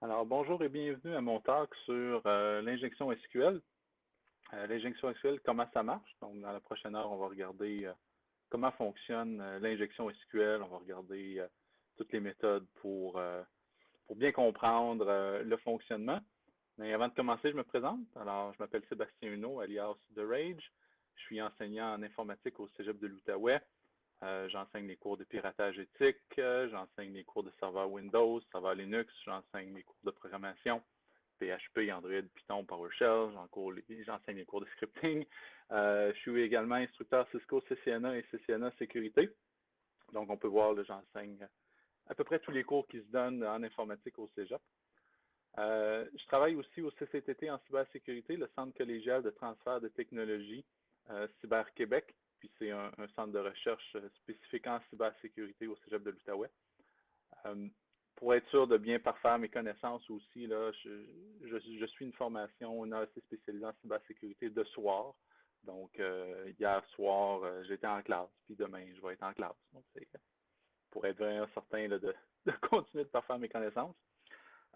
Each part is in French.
Alors, bonjour et bienvenue à mon talk sur l'injection SQL. L'injection SQL, comment ça marche? Donc, dans la prochaine heure, on va regarder comment fonctionne l'injection SQL. On va regarder toutes les méthodes pour bien comprendre le fonctionnement. Mais avant de commencer, je me présente. Alors, je m'appelle Sébastien Huneau, alias The Rage. Je suis enseignant en informatique au Cégep de l'Outaouais. J'enseigne les cours de piratage éthique, j'enseigne les cours de serveur Windows, serveur Linux, j'enseigne les cours de programmation, PHP, Android, Python, PowerShell, j'enseigne les cours de scripting. Je suis également instructeur Cisco CCNA et CCNA Sécurité. Donc, on peut voir, là, j'enseigne à peu près tous les cours qui se donnent en informatique au Cégep. Je travaille aussi au CCTT en cybersécurité, le Centre collégial de transfert de technologies Cyber Québec. Puis c'est un centre de recherche spécifique en cybersécurité au Cégep de l'Outaouais. Pour être sûr de bien parfaire mes connaissances aussi, là, je suis une formation, une AEC spécialisée en cybersécurité de soir. Donc, hier soir, j'étais en classe, puis demain, je vais être en classe. Donc, c'est pour être vraiment certain là, de continuer de parfaire mes connaissances.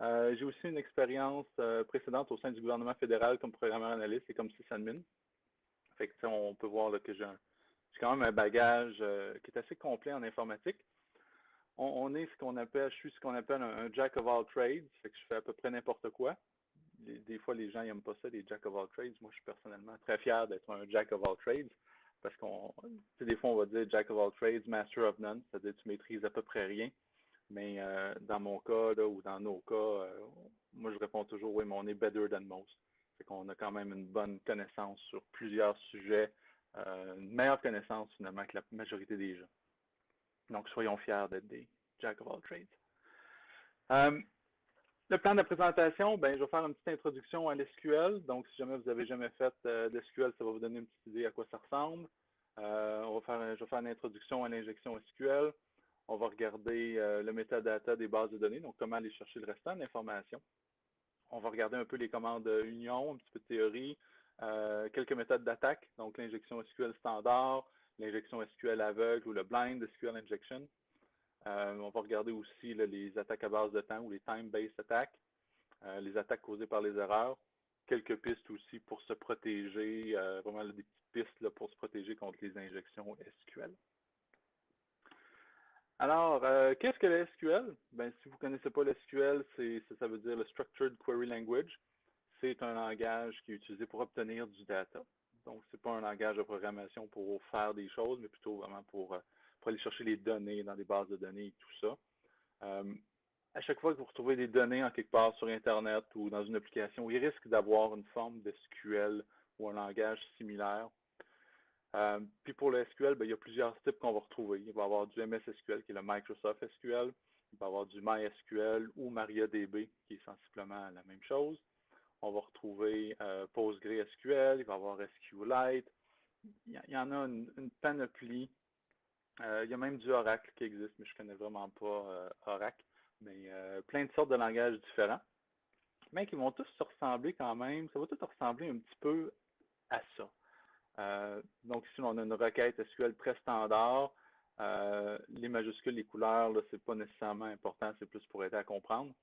J'ai aussi une expérience précédente au sein du gouvernement fédéral comme programmeur analyste et comme sysadmin. Fait que, on peut voir là, que j'ai quand même un bagage qui est assez complet en informatique. On est ce qu'on appelle, je suis ce qu'on appelle un jack of all trades, fait que je fais à peu près n'importe quoi. Des fois, les gens n'aiment pas ça, les jack of all trades. Moi, je suis personnellement très fier d'être un jack of all trades parce des fois, on va dire jack of all trades, master of none, c'est-à-dire que tu maîtrises à peu près rien. Mais dans mon cas, là, ou dans nos cas, moi, je réponds toujours, oui, mais on est better than most. Fait qu'on a quand même une bonne connaissance sur plusieurs sujets, une meilleure connaissance finalement que la majorité des gens. Donc, soyons fiers d'être des jack of all trades. Le plan de présentation, ben, je vais faire une petite introduction à l'SQL. Donc, si jamais vous n'avez jamais fait d'SQL, ça va vous donner une petite idée à quoi ça ressemble. Je vais faire une introduction à l'injection SQL. On va regarder le metadata des bases de données, donc comment aller chercher le restant de l'information. On va regarder un peu les commandes union, un petit peu de théorie, quelques méthodes d'attaque, donc l'injection SQL standard, l'injection SQL aveugle ou le blind SQL injection. On va regarder aussi là, les attaques à base de temps ou les time-based attacks, les attaques causées par les erreurs, quelques pistes aussi pour se protéger, vraiment là, des petites pistes là, pour se protéger contre les injections SQL. Alors, qu'est-ce que le SQL? Ben, si vous ne connaissez pas le SQL, ça veut dire le Structured Query Language. C'est un langage qui est utilisé pour obtenir du data. Donc, ce n'est pas un langage de programmation pour faire des choses, mais plutôt vraiment pour aller chercher les données dans des bases de données et tout ça. À chaque fois que vous retrouvez des données en quelque part sur Internet ou dans une application, il risque d'avoir une forme de SQL ou un langage similaire. Puis pour le SQL, ben, il y a plusieurs types qu'on va retrouver. Il va y avoir du MS SQL qui est le Microsoft SQL. Il va y avoir du MySQL ou MariaDB qui est sensiblement la même chose. On va retrouver PostgreSQL, il va y avoir SQLite. Il y en a une panoplie. Il y a même du Oracle qui existe, mais je ne connais vraiment pas Oracle. Mais plein de sortes de langages différents. Mais qui vont tous se ressembler quand même. Ça va tout ressembler un petit peu à ça. Donc ici, on a une requête SQL très standard. Les majuscules, les couleurs, ce n'est pas nécessairement important, c'est plus pour aider à comprendre.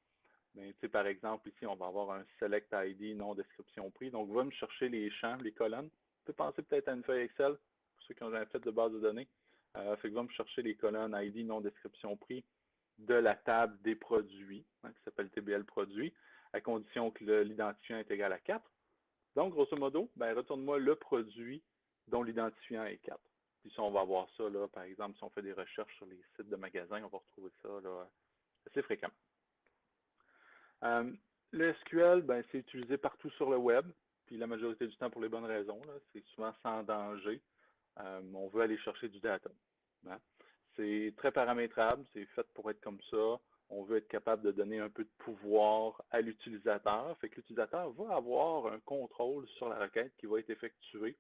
Mais par exemple, ici, on va avoir un select ID, non description prix. Donc, va me chercher les champs, les colonnes. Vous pouvez penser peut-être à une feuille Excel, pour ceux qui ont jamais fait de base de données. Fait que va me chercher les colonnes ID, non description prix de la table des produits, qui s'appelle TBL produit, à condition que l'identifiant est égal à 4. Donc, grosso modo, ben, retourne-moi le produit dont l'identifiant est 4. Puis si on va voir ça, là, par exemple, si on fait des recherches sur les sites de magasins, on va retrouver ça là, assez fréquemment. Le SQL, ben, c'est utilisé partout sur le web, puis la majorité du temps pour les bonnes raisons. C'est souvent sans danger. On veut aller chercher du data. Hein? C'est très paramétrable, c'est fait pour être comme ça. On veut être capable de donner un peu de pouvoir à l'utilisateur. Fait que l'utilisateur va avoir un contrôle sur la requête qui va être effectuée,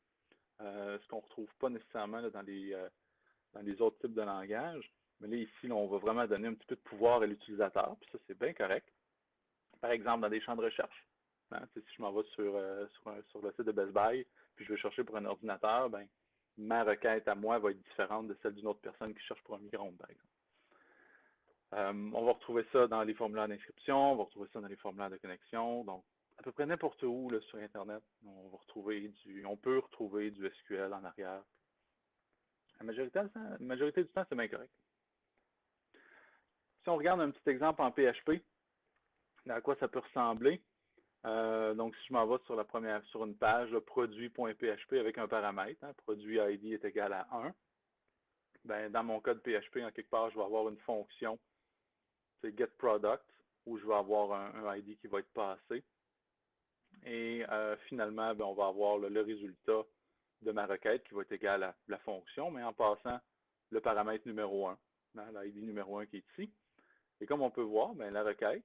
ce qu'on ne retrouve pas nécessairement là, dans les autres types de langages. Mais là, ici, là, on va vraiment donner un petit peu de pouvoir à l'utilisateur, puis ça, c'est bien correct. Par exemple, dans des champs de recherche. Hein, si je m'en vais sur le site de Best Buy, puis je vais chercher pour un ordinateur, ben, ma requête à moi va être différente de celle d'une autre personne qui cherche pour un micro-ondes, par exemple. On va retrouver ça dans les formulaires d'inscription, on va retrouver ça dans les formulaires de connexion, donc à peu près n'importe où là, sur Internet, on peut retrouver du SQL en arrière. La majorité du temps, c'est bien correct. Si on regarde un petit exemple en PHP, à quoi ça peut ressembler, donc si je m'en vais sur une page, produit.php avec un paramètre, produit ID est égal à 1, ben, dans mon code PHP, en quelque part, je vais avoir une fonction, c'est getProduct, où je vais avoir un ID qui va être passé. Et finalement, ben, on va avoir le résultat de ma requête qui va être égal à la fonction, mais en passant le paramètre numéro 1, l'ID numéro 1 qui est ici. Et comme on peut voir, ben, la requête,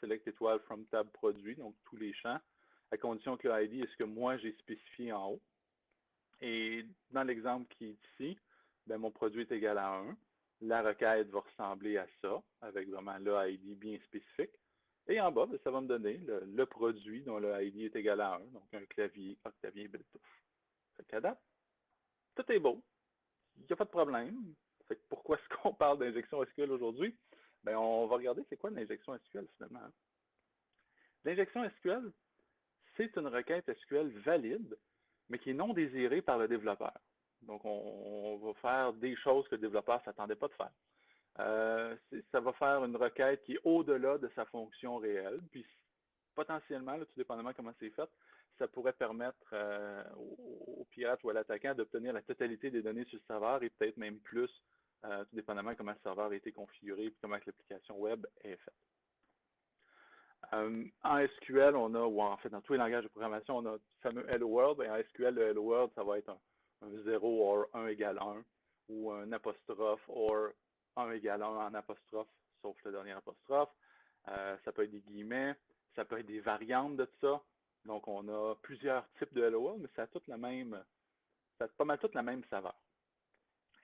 select étoile from tab produit, donc tous les champs, à condition que le ID est ce que moi j'ai spécifié en haut. Et dans l'exemple qui est ici, ben, mon produit est égal à 1. La requête va ressembler à ça, avec vraiment le ID bien spécifique. Et en bas, ben, ça va me donner le produit dont le ID est égal à 1, donc un clavier Octavien Bluetooth. Fait qu'à date, tout est beau. Il n'y a pas de problème. Fait que pourquoi est-ce qu'on parle d'injection SQL aujourd'hui? Ben, on va regarder c'est quoi une injection SQL finalement. L'injection SQL, c'est une requête SQL valide, mais qui est non désirée par le développeur. Donc, on va faire des choses que le développeur ne s'attendait pas de faire. Ça va faire une requête qui est au-delà de sa fonction réelle, puis potentiellement, là, tout dépendamment comment c'est fait, ça pourrait permettre au pirate ou à l'attaquant d'obtenir la totalité des données sur le serveur et peut-être même plus, tout dépendamment comment le serveur a été configuré et comment l'application web est faite. En SQL, on a, ou en fait dans tous les langages de programmation, on a le fameux Hello World. Et en SQL, le Hello World, ça va être un 0 ou 1 égale 1, ou un apostrophe ou 1 égale 1 en apostrophe, sauf le dernier apostrophe. Ça peut être des guillemets, ça peut être des variantes de ça. Donc, on a plusieurs types de Hello World, mais ça a pas mal toute la même saveur.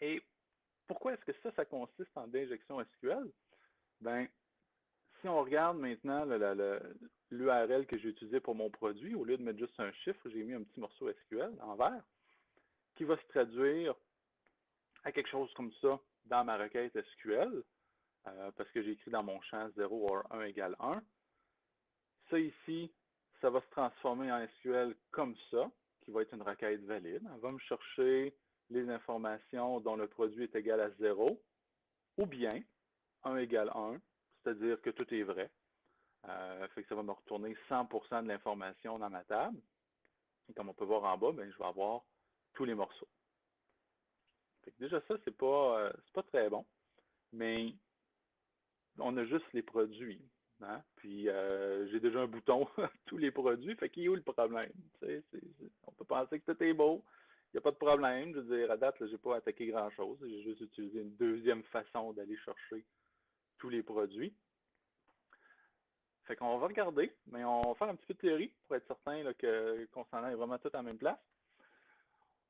Et pourquoi est-ce que ça consiste en injection SQL? Ben, si on regarde maintenant l'URL que j'ai utilisé pour mon produit, au lieu de mettre juste un chiffre, j'ai mis un petit morceau SQL en vert qui va se traduire à quelque chose comme ça dans ma requête SQL, parce que j'ai écrit dans mon champ 0 ou 1 égale 1. Ça ici, ça va se transformer en SQL comme ça, qui va être une requête valide. Elle va me chercher les informations dont le produit est égal à 0, ou bien 1 égale 1, c'est-à-dire que tout est vrai. Fait que ça va me retourner 100% de l'information dans ma table. Et comme on peut voir en bas, ben, je vais avoir tous les morceaux. Fait que déjà ça, c'est pas très bon, mais on a juste les produits. Hein? Puis j'ai déjà un bouton tous les produits, fait qu'il est où le problème? On peut penser que tout est beau, il n'y a pas de problème. Je veux dire, à date, je n'ai pas attaqué grand-chose. J'ai juste utilisé une deuxième façon d'aller chercher tous les produits. Fait qu'on va regarder, mais on va faire un petit peu de théorie pour être certain qu'on s'en aille vraiment tout à la même place.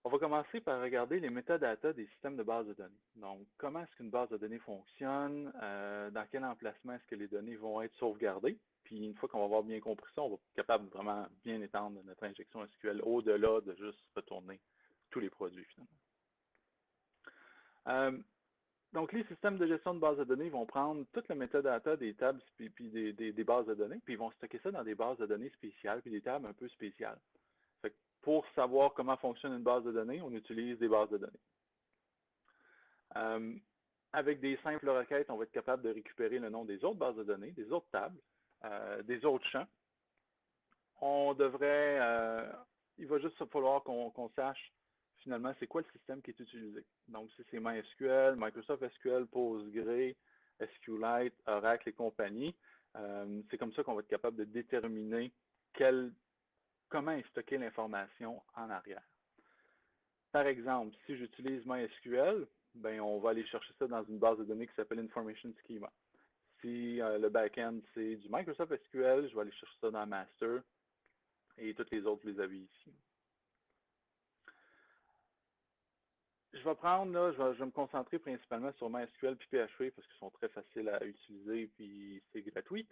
On va commencer par regarder les métadatas des systèmes de base de données. Donc, comment est-ce qu'une base de données fonctionne, dans quel emplacement est-ce que les données vont être sauvegardées. Puis une fois qu'on va avoir bien compris ça, on va être capable de vraiment bien étendre notre injection SQL au-delà de juste retourner tous les produits finalement. Donc, les systèmes de gestion de bases de données vont prendre tout le metadata des tables puis des bases de données, puis ils vont stocker ça dans des bases de données spéciales puis des tables un peu spéciales. Fait que pour savoir comment fonctionne une base de données, on utilise des bases de données. Avec des simples requêtes, on va être capable de récupérer le nom des autres bases de données, des autres tables, des autres champs. Il va juste falloir qu'on sache finalement c'est quoi le système qui est utilisé. Donc si c'est MySQL, Microsoft SQL, Postgre, SQLite, Oracle et compagnie, c'est comme ça qu'on va être capable de déterminer comment est stockée l'information en arrière. Par exemple, si j'utilise MySQL, ben, on va aller chercher ça dans une base de données qui s'appelle Information Schema. Si le back-end, c'est du Microsoft SQL, je vais aller chercher ça dans Master et toutes les autres, je les avais ici. Je vais me concentrer principalement sur MySQL et PHP parce qu'ils sont très faciles à utiliser et c'est gratuit.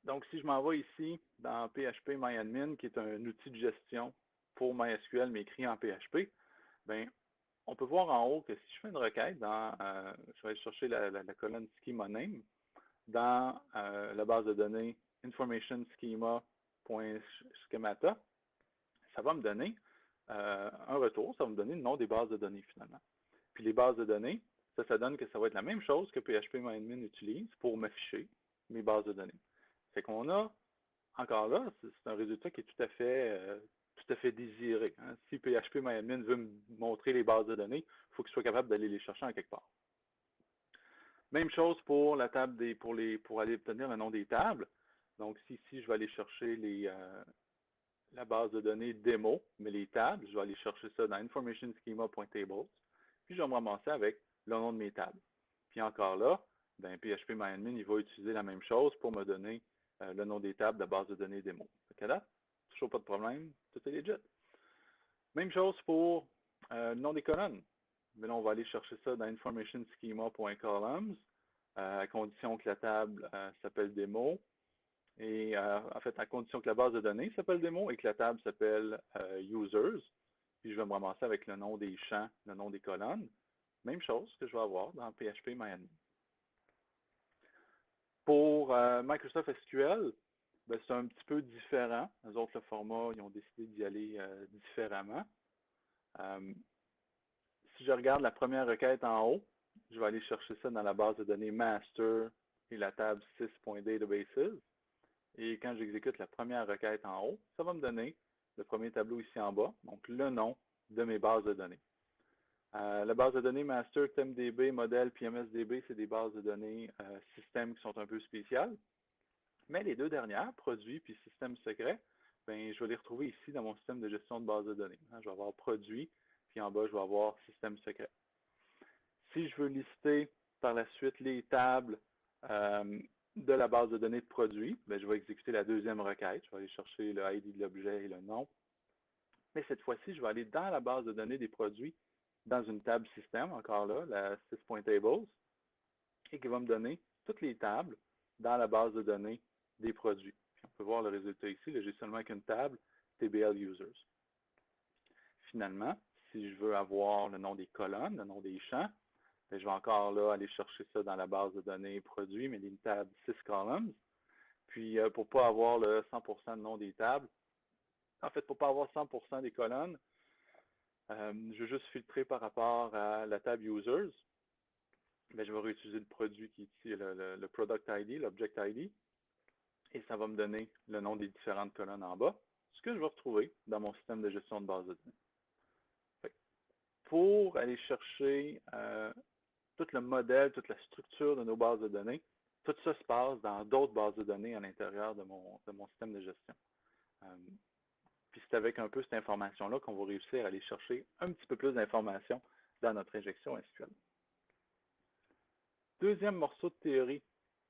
Donc, si je m'en vais ici dans PHP MyAdmin, qui est un outil de gestion pour MySQL, mais écrit en PHP, ben, on peut voir en haut que si je fais une requête je vais aller chercher la colonne schema name dans la base de données information schema.schemata, ça va me donner un retour, ça va me donner le nom des bases de données finalement. Puis les bases de données, ça donne que ça va être la même chose que PHP-MyAdmin utilise pour m'afficher mes bases de données. Fait qu'on a, encore là, c'est un résultat qui est tout à fait désiré. Hein. Si PHP-MyAdmin veut me montrer les bases de données, il faut qu'il soit capable d'aller les chercher en quelque part. Même chose pour la table pour aller obtenir le nom des tables. Donc, si ici, je vais aller chercher la base de données démo, mais les tables, je vais aller chercher ça dans informationschema.tables, puis je vais me ramasser avec le nom de mes tables. Puis encore là, ben, PHP-MyAdmin, il va utiliser la même chose pour me donner le nom des tables de base de données démo. OK, là? Toujours pas de problème, tout est legit. Même chose pour le nom des colonnes. Mais là, on va aller chercher ça dans informationschema.columns, à condition que la table s'appelle démo. Et en fait, à condition que la base de données s'appelle démo et que la table s'appelle users. Puis je vais me ramasser avec le nom des champs, le nom des colonnes. Même chose que je vais avoir dans PHP-MyAdmin. Pour Microsoft SQL, ben, c'est un petit peu différent. Les autres, le format, ils ont décidé d'y aller différemment. Si je regarde la première requête en haut, je vais aller chercher ça dans la base de données master et la table 6.databases. Et quand j'exécute la première requête en haut, ça va me donner le premier tableau ici en bas, donc le nom de mes bases de données. La base de données master, TemDB, modèle, puis MSDB, c'est des bases de données système qui sont un peu spéciales. Mais les deux dernières, produits puis système secret, ben, je vais les retrouver ici dans mon système de gestion de base de données. Je vais avoir produit, puis en bas, je vais avoir système secret. Si je veux lister par la suite les tables de la base de données de produits, ben, je vais exécuter la deuxième requête. Je vais aller chercher le ID de l'objet et le nom. Mais cette fois-ci, je vais aller dans la base de données des produits, dans une table système, encore là, la 6.tables, et qui va me donner toutes les tables dans la base de données des produits. Puis on peut voir le résultat ici. J'ai seulement qu'une table, TBL Users. Finalement, si je veux avoir le nom des colonnes, le nom des champs, ben, je vais encore là aller chercher ça dans la base de données produits, mais d'une table 6 columns. Puis, pour ne pas avoir le 100% de nom des tables, en fait, pour ne pas avoir 100% des colonnes, je vais juste filtrer par rapport à la table Users. Ben, je vais réutiliser le produit qui est ici, le Product ID, l'Object ID, et ça va me donner le nom des différentes colonnes en bas, ce que je vais retrouver dans mon système de gestion de base de données. Pour aller chercher tout le modèle, toute la structure de nos bases de données, tout ça se passe dans d'autres bases de données à l'intérieur de mon système de gestion. Puis c'est avec un peu cette information-là qu'on va réussir à aller chercher un petit peu plus d'informations dans notre injection SQL. Deuxième morceau de théorie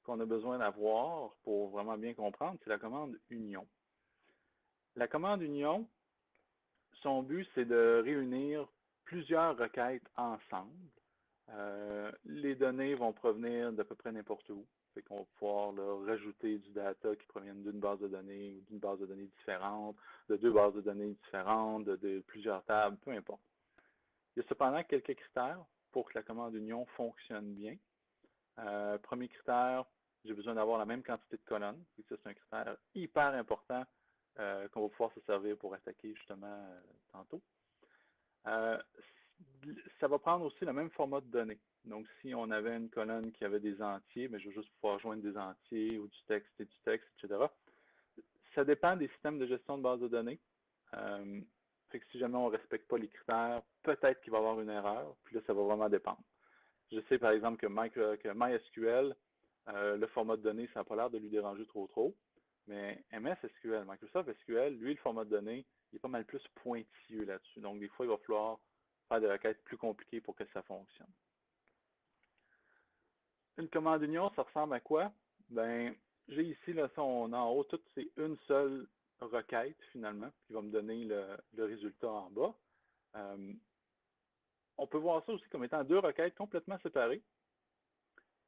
qu'on a besoin d'avoir pour vraiment bien comprendre, c'est la commande union. La commande union, son but, c'est de réunir plusieurs requêtes ensemble. Les données vont provenir d'à peu près n'importe où. Fait qu'on va pouvoir là, rajouter du data qui proviennent d'une base de données ou d'une base de données différente, de deux bases de données différentes, de plusieurs tables, peu importe. Il y a cependant quelques critères pour que la commande union fonctionne bien. Premier critère, j'ai besoin d'avoir la même quantité de colonnes. Et ça, c'est un critère hyper important qu'on va pouvoir se servir pour attaquer justement tantôt. Ça va prendre aussi le même format de données. Donc, si on avait une colonne qui avait des entiers, mais je vais juste pouvoir joindre des entiers ou du texte et du texte, etc. Ça dépend des systèmes de gestion de base de données. Fait que si jamais on ne respecte pas les critères, peut-être qu'il va y avoir une erreur, puis là, ça va vraiment dépendre. Je sais par exemple que MySQL, le format de données, ça n'a pas l'air de lui déranger trop, mais MS SQL, Microsoft SQL, lui, le format de données, il est pas mal plus pointilleux là-dessus. Donc, des fois, il va falloir faire des requêtes plus compliquées pour que ça fonctionne. Une commande union, ça ressemble à quoi? Ben, j'ai ici, là, ça, en haut, tout, c'est une seule requête, finalement, qui va me donner le résultat en bas. On peut voir ça aussi comme étant deux requêtes complètement séparées,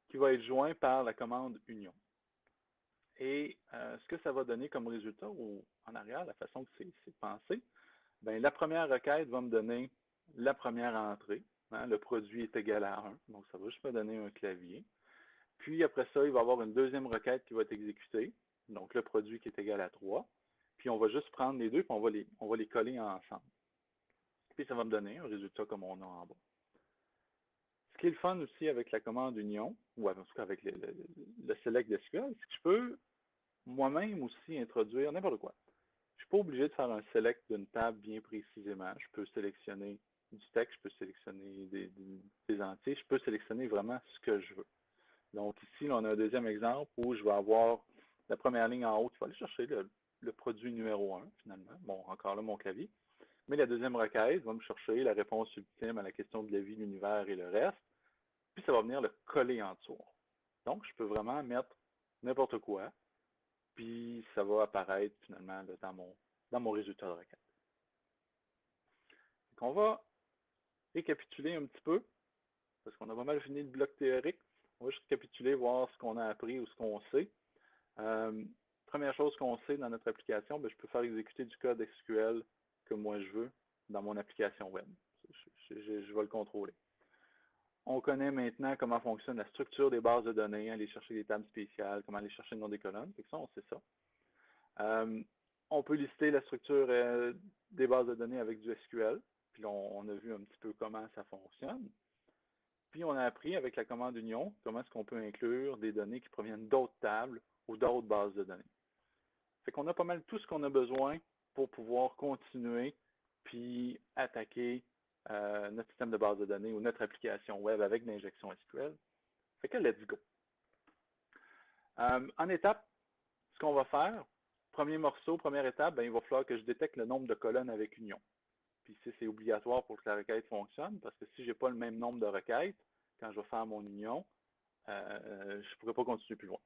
qui vont être jointes par la commande union. Et ce que ça va donner comme résultat, ou en arrière, la façon que c'est pensé, ben, la première requête va me donner la première entrée. Hein, le produit est égal à 1, donc ça va juste me donner un clavier. Puis après ça, il va y avoir une deuxième requête qui va être exécutée, donc le produit qui est égal à 3. Puis on va juste prendre les deux, puis on va les coller ensemble. Puis ça va me donner un résultat comme on a en bas. Ce qui est le fun aussi avec la commande union, ou en tout cas avec le select SQL, c'est que je peux moi-même aussi introduire n'importe quoi. Je ne suis pas obligé de faire un select d'une table bien précisément. Je peux sélectionner du texte, je peux sélectionner des entiers, je peux sélectionner vraiment ce que je veux. Donc ici, là, on a un deuxième exemple où je vais avoir la première ligne en haut qui va aller chercher le produit numéro 1, finalement. Bon, encore là, mon clavier. Mais la deuxième requête va me chercher la réponse ultime à la question de la vie, l'univers et le reste. Puis ça va venir le coller en dessous. Donc, je peux vraiment mettre n'importe quoi, puis ça va apparaître finalement là, dans mon résultat de requête. Donc, on va récapituler un petit peu, parce qu'on a pas mal fini le bloc théorique. On va juste récapituler, voir ce qu'on a appris ou ce qu'on sait. Euh, Première chose qu'on sait dans notre application, ben, je peux faire exécuter du code SQL comme moi je veux dans mon application web. Je vais le contrôler. On connaît maintenant comment fonctionne la structure des bases de données, aller chercher des tables spéciales, comment aller chercher le nom des colonnes. Fait que ça, on sait ça. On peut lister la structure des bases de données avec du SQL. Puis là, on a vu un petit peu comment ça fonctionne. Puis on a appris avec la commande union comment est-ce qu'on peut inclure des données qui proviennent d'autres tables ou d'autres bases de données. Fait qu'on a pas mal tout ce qu'on a besoin pour pouvoir continuer puis attaquer notre système de base de données ou notre application web avec l'injection SQL. Fait que let's go. En étape, ce qu'on va faire, premier morceau, première étape, ben, il va falloir que je détecte le nombre de colonnes avec union. Puis c'est obligatoire pour que la requête fonctionne, parce que si je n'ai pas le même nombre de requêtes, quand je vais faire mon union, je ne pourrai pas continuer plus loin.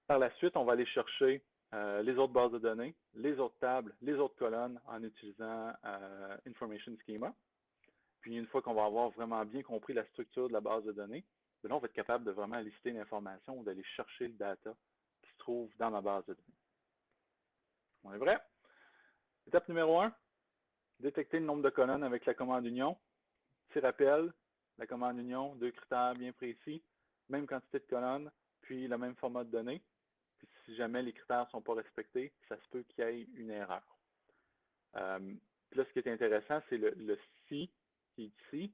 Par la suite, on va aller chercher les autres bases de données, les autres tables, les autres colonnes en utilisant Information Schema. Puis une fois qu'on va avoir vraiment bien compris la structure de la base de données, là, on va être capable de vraiment lister l'information ou d'aller chercher le data qui se trouve dans ma base de données. On est vrai? Étape numéro 1, détecter le nombre de colonnes avec la commande union. Petit rappel, la commande union, deux critères bien précis, même quantité de colonnes, puis le même format de données. Puis si jamais les critères ne sont pas respectés, ça se peut qu'il y ait une erreur. Puis là, ce qui est intéressant, c'est le si qui est ici,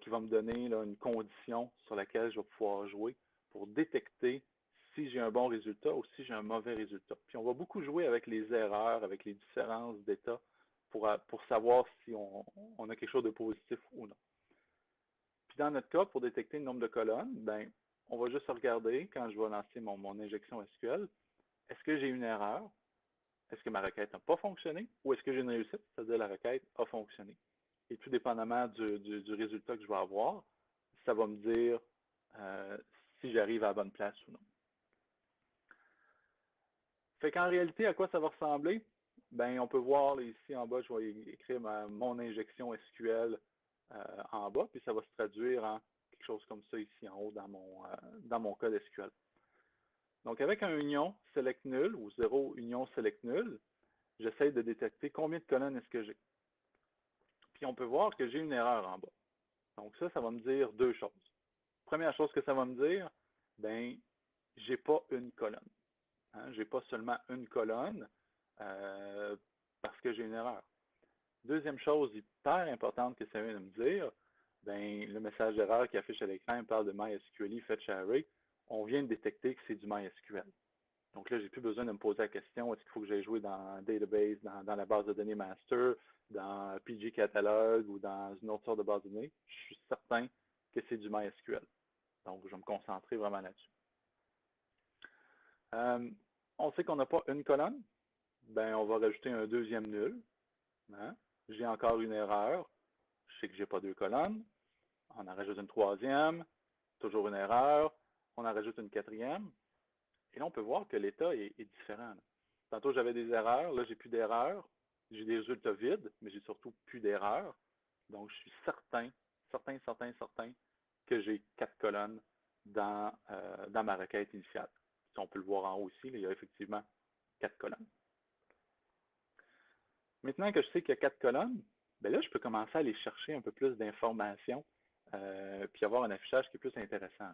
qui va me donner là, une condition sur laquelle je vais pouvoir jouer pour détecter si j'ai un bon résultat ou si j'ai un mauvais résultat. Puis on va beaucoup jouer avec les erreurs, avec les différences d'état pour savoir si on a quelque chose de positif ou non. Puis dans notre cas, pour détecter le nombre de colonnes, ben, on va juste regarder quand je vais lancer mon injection SQL, est-ce que j'ai une erreur? Est-ce que ma requête n'a pas fonctionné ou est-ce que j'ai une réussite, c'est-à-dire la requête a fonctionné? Et tout dépendamment du résultat que je vais avoir, ça va me dire si j'arrive à la bonne place ou non. Fait qu'en réalité, à quoi ça va ressembler? Ben, on peut voir ici en bas, je vais écrire mon injection SQL en bas, puis ça va se traduire en quelque chose comme ça ici en haut dans mon code SQL. Donc, avec un union select nul ou 0 union select nul, j'essaie de détecter combien de colonnes est-ce que j'ai. Puis on peut voir que j'ai une erreur en bas. Donc ça va me dire deux choses. Première chose que ça va me dire, ben, j'ai pas une colonne. Hein? J'ai pas seulement une colonne parce que j'ai une erreur. Deuxième chose hyper importante que ça vient de me dire, ben, le message d'erreur qui affiche à l'écran parle de MySQL fetch array. On vient de détecter que c'est du MySQL. Donc là, j'ai plus besoin de me poser la question, est-ce qu'il faut que j'aille jouer dans Database, dans la base de données master, dans PG Catalog ou dans une autre sorte de base de données. Je suis certain que c'est du MySQL. Donc, je vais me concentrer vraiment là-dessus. On sait qu'on n'a pas une colonne. Ben, on va rajouter un deuxième nul. Hein? J'ai encore une erreur. Je sais que j'ai pas deux colonnes. On en rajoute une troisième. Toujours une erreur. On en rajoute une quatrième. Et là, on peut voir que l'état est différent. Là. Tantôt, j'avais des erreurs. Là, j'ai plus d'erreurs. J'ai des résultats vides, mais j'ai surtout plus d'erreurs. Donc, je suis certain que j'ai 4 colonnes dans ma requête initiale. Si on peut le voir en haut ici, là, il y a effectivement 4 colonnes. Maintenant que je sais qu'il y a 4 colonnes, ben là, je peux commencer à aller chercher un peu plus d'informations, puis avoir un affichage qui est plus intéressant.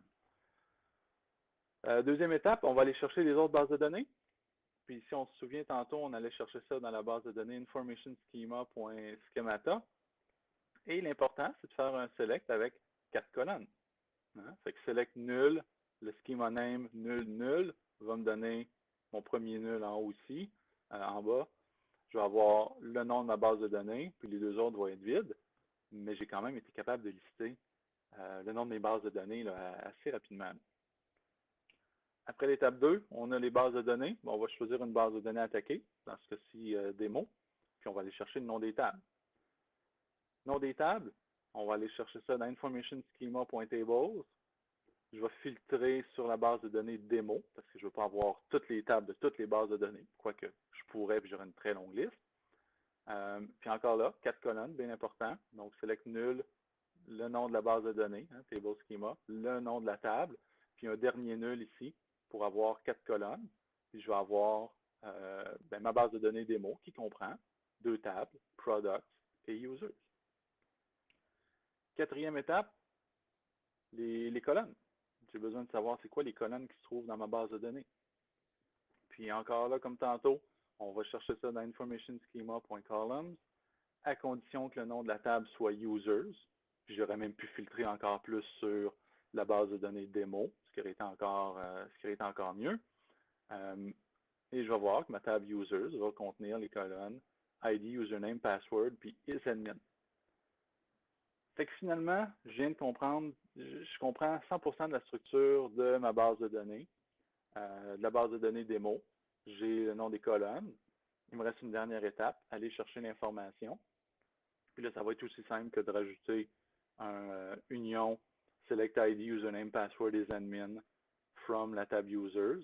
Deuxième étape, on va aller chercher les autres bases de données. Puis si on se souvient tantôt, on allait chercher ça dans la base de données informationschema.schemata. Et l'important, c'est de faire un select avec 4 colonnes. Hein? Fait que select nul, le schema name nul nul va me donner mon premier nul en haut ici, en bas. Je vais avoir le nom de ma base de données, puis les deux autres vont être vides, mais j'ai quand même été capable de lister le nom de mes bases de données là, assez rapidement. Après l'étape 2, on a les bases de données. Bon, on va choisir une base de données attaquée, dans ce cas-ci démo, puis on va aller chercher le nom des tables. Nom des tables, on va aller chercher ça dans informationschema.tables. Je vais filtrer sur la base de données démo, parce que je ne veux pas avoir toutes les tables de toutes les bases de données, quoique je pourrais, puis j'aurai une très longue liste. Puis encore là, 4 colonnes, bien important. Donc, select nul, le nom de la base de données, hein, table schema, le nom de la table, puis un dernier nul ici pour avoir 4 colonnes. Puis je vais avoir ma base de données démo qui comprend 2 tables, products et users. Quatrième étape, les colonnes. J'ai besoin de savoir c'est quoi les colonnes qui se trouvent dans ma base de données. Puis encore là, comme tantôt, on va chercher ça dans informationschema.columns à condition que le nom de la table soit users. Puis j'aurais même pu filtrer encore plus sur la base de données démo, ce qui aurait été encore mieux. Et je vais voir que ma table users va contenir les colonnes ID, username, password, puis isadmin. Fait que finalement, je viens de comprendre, je comprends 100% de la structure de ma base de données, de la base de données démo. J'ai le nom des colonnes. Il me reste une dernière étape, aller chercher l'information. Puis là, ça va être aussi simple que de rajouter un union select ID, username, password et admin from la table users.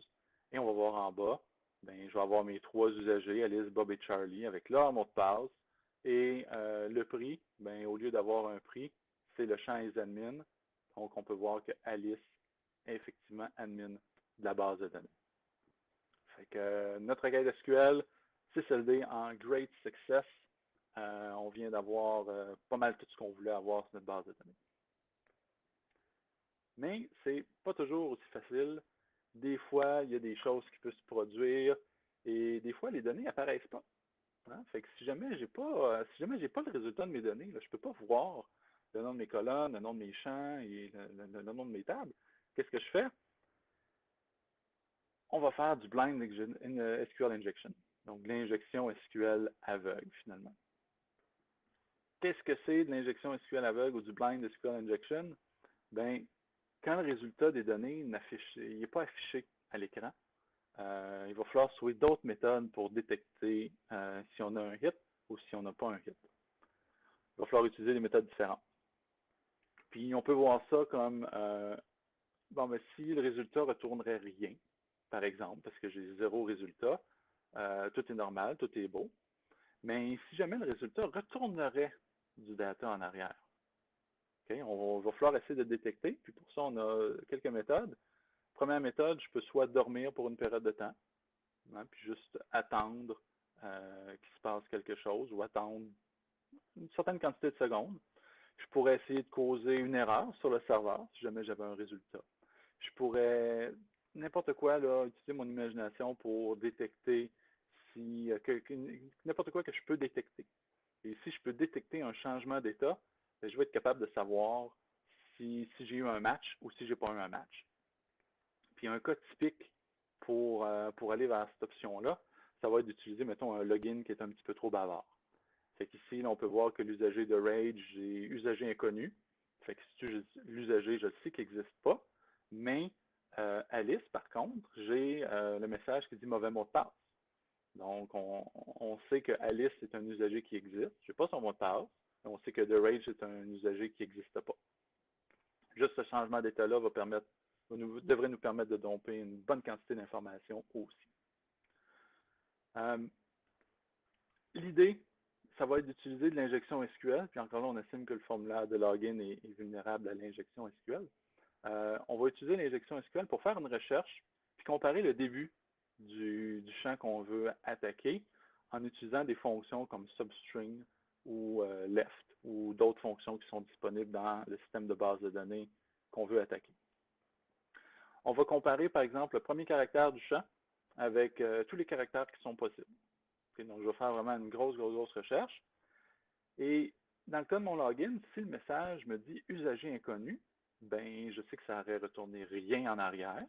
Et on va voir en bas, je vais avoir mes 3 usagers, Alice, Bob et Charlie, avec leur mot de passe. Et le prix, au lieu d'avoir un prix, c'est le champ isAdmin. Donc, on peut voir que Alice est effectivement admin de la base de données. Fait que notre requête SQL s'est soldée en great success. On vient d'avoir pas mal tout ce qu'on voulait avoir sur notre base de données. Mais c'est pas toujours aussi facile. Des fois, il y a des choses qui peuvent se produire et des fois, les données n'apparaissent pas. Hein? Fait que si jamais j'ai pas, le résultat de mes données, là, je ne peux pas voir le nom de mes colonnes, le nom de mes champs et le nom de mes tables. Qu'est-ce que je fais? On va faire du blind SQL injection. Donc, l'injection SQL aveugle, finalement. Qu'est-ce que c'est de l'injection SQL aveugle ou du blind SQL injection? Quand le résultat des données n'est pas affiché à l'écran, il va falloir trouver d'autres méthodes pour détecter si on a un hit ou si on n'a pas un hit. Il va falloir utiliser des méthodes différentes. Puis on peut voir ça comme si le résultat retournerait rien, par exemple, parce que j'ai 0 résultat, tout est normal, tout est beau. Mais si jamais le résultat retournerait du data en arrière, okay, on va falloir essayer de détecter. Puis pour ça, on a quelques méthodes. Première méthode, je peux soit dormir pour une période de temps, hein, puis juste attendre qu'il se passe quelque chose ou attendre une certaine quantité de secondes. Je pourrais essayer de causer une erreur sur le serveur si jamais j'avais un résultat. Je pourrais, n'importe quoi, là, utiliser mon imagination pour détecter si n'importe quoi que je peux détecter. Et si je peux détecter un changement d'état, je vais être capable de savoir si j'ai eu un match ou si j'ai pas eu un match. Puis un cas typique pour aller vers cette option-là, ça va être d'utiliser, mettons, un login qui est un petit peu trop bavard. Fait qu'ici, là, on peut voir que l'usager de Rage est usager inconnu. Fait que si l'usager, je sais qu'il n'existe pas. Mais Alice, par contre, j'ai le message qui dit mauvais mot de passe. Donc, on sait que Alice est un usager qui existe. Je n'ai pas son mot de passe. On sait que The Rage est un usager qui n'existe pas. Juste ce changement d'état-là devrait nous permettre de domper une bonne quantité d'informations aussi. L'idée, ça va être d'utiliser de l'injection SQL, puis encore là, on estime que le formulaire de login est vulnérable à l'injection SQL. On va utiliser l'injection SQL pour faire une recherche, puis comparer le début du champ qu'on veut attaquer en utilisant des fonctions comme substring ou left ou d'autres fonctions qui sont disponibles dans le système de base de données qu'on veut attaquer. On va comparer, par exemple, le premier caractère du champ avec tous les caractères qui sont possibles. Okay, donc, je vais faire vraiment une grosse recherche. Et dans le cas de mon login, si le message me dit usager inconnu, ben, je sais que ça aurait retourné rien en arrière.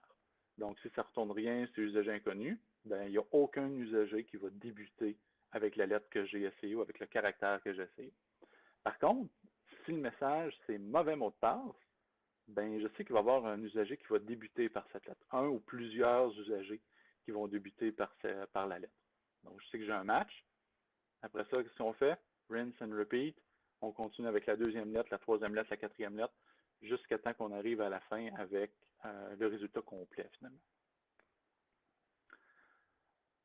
Donc, si ça ne retourne rien, c'est usager inconnu, ben, il n'y a aucun usager qui va débuter avec la lettre que j'ai essayée ou avec le caractère que j'ai essayé. Par contre, si le message c'est mauvais mot de passe, ben, je sais qu'il va y avoir un usager qui va débuter par cette lettre. Un ou plusieurs usagers qui vont débuter par la lettre. Donc, je sais que j'ai un match. Après ça, qu'est-ce qu'on fait? Rinse and repeat. On continue avec la deuxième lettre, la troisième lettre, la quatrième lettre, jusqu'à temps qu'on arrive à la fin avec le résultat complet, finalement.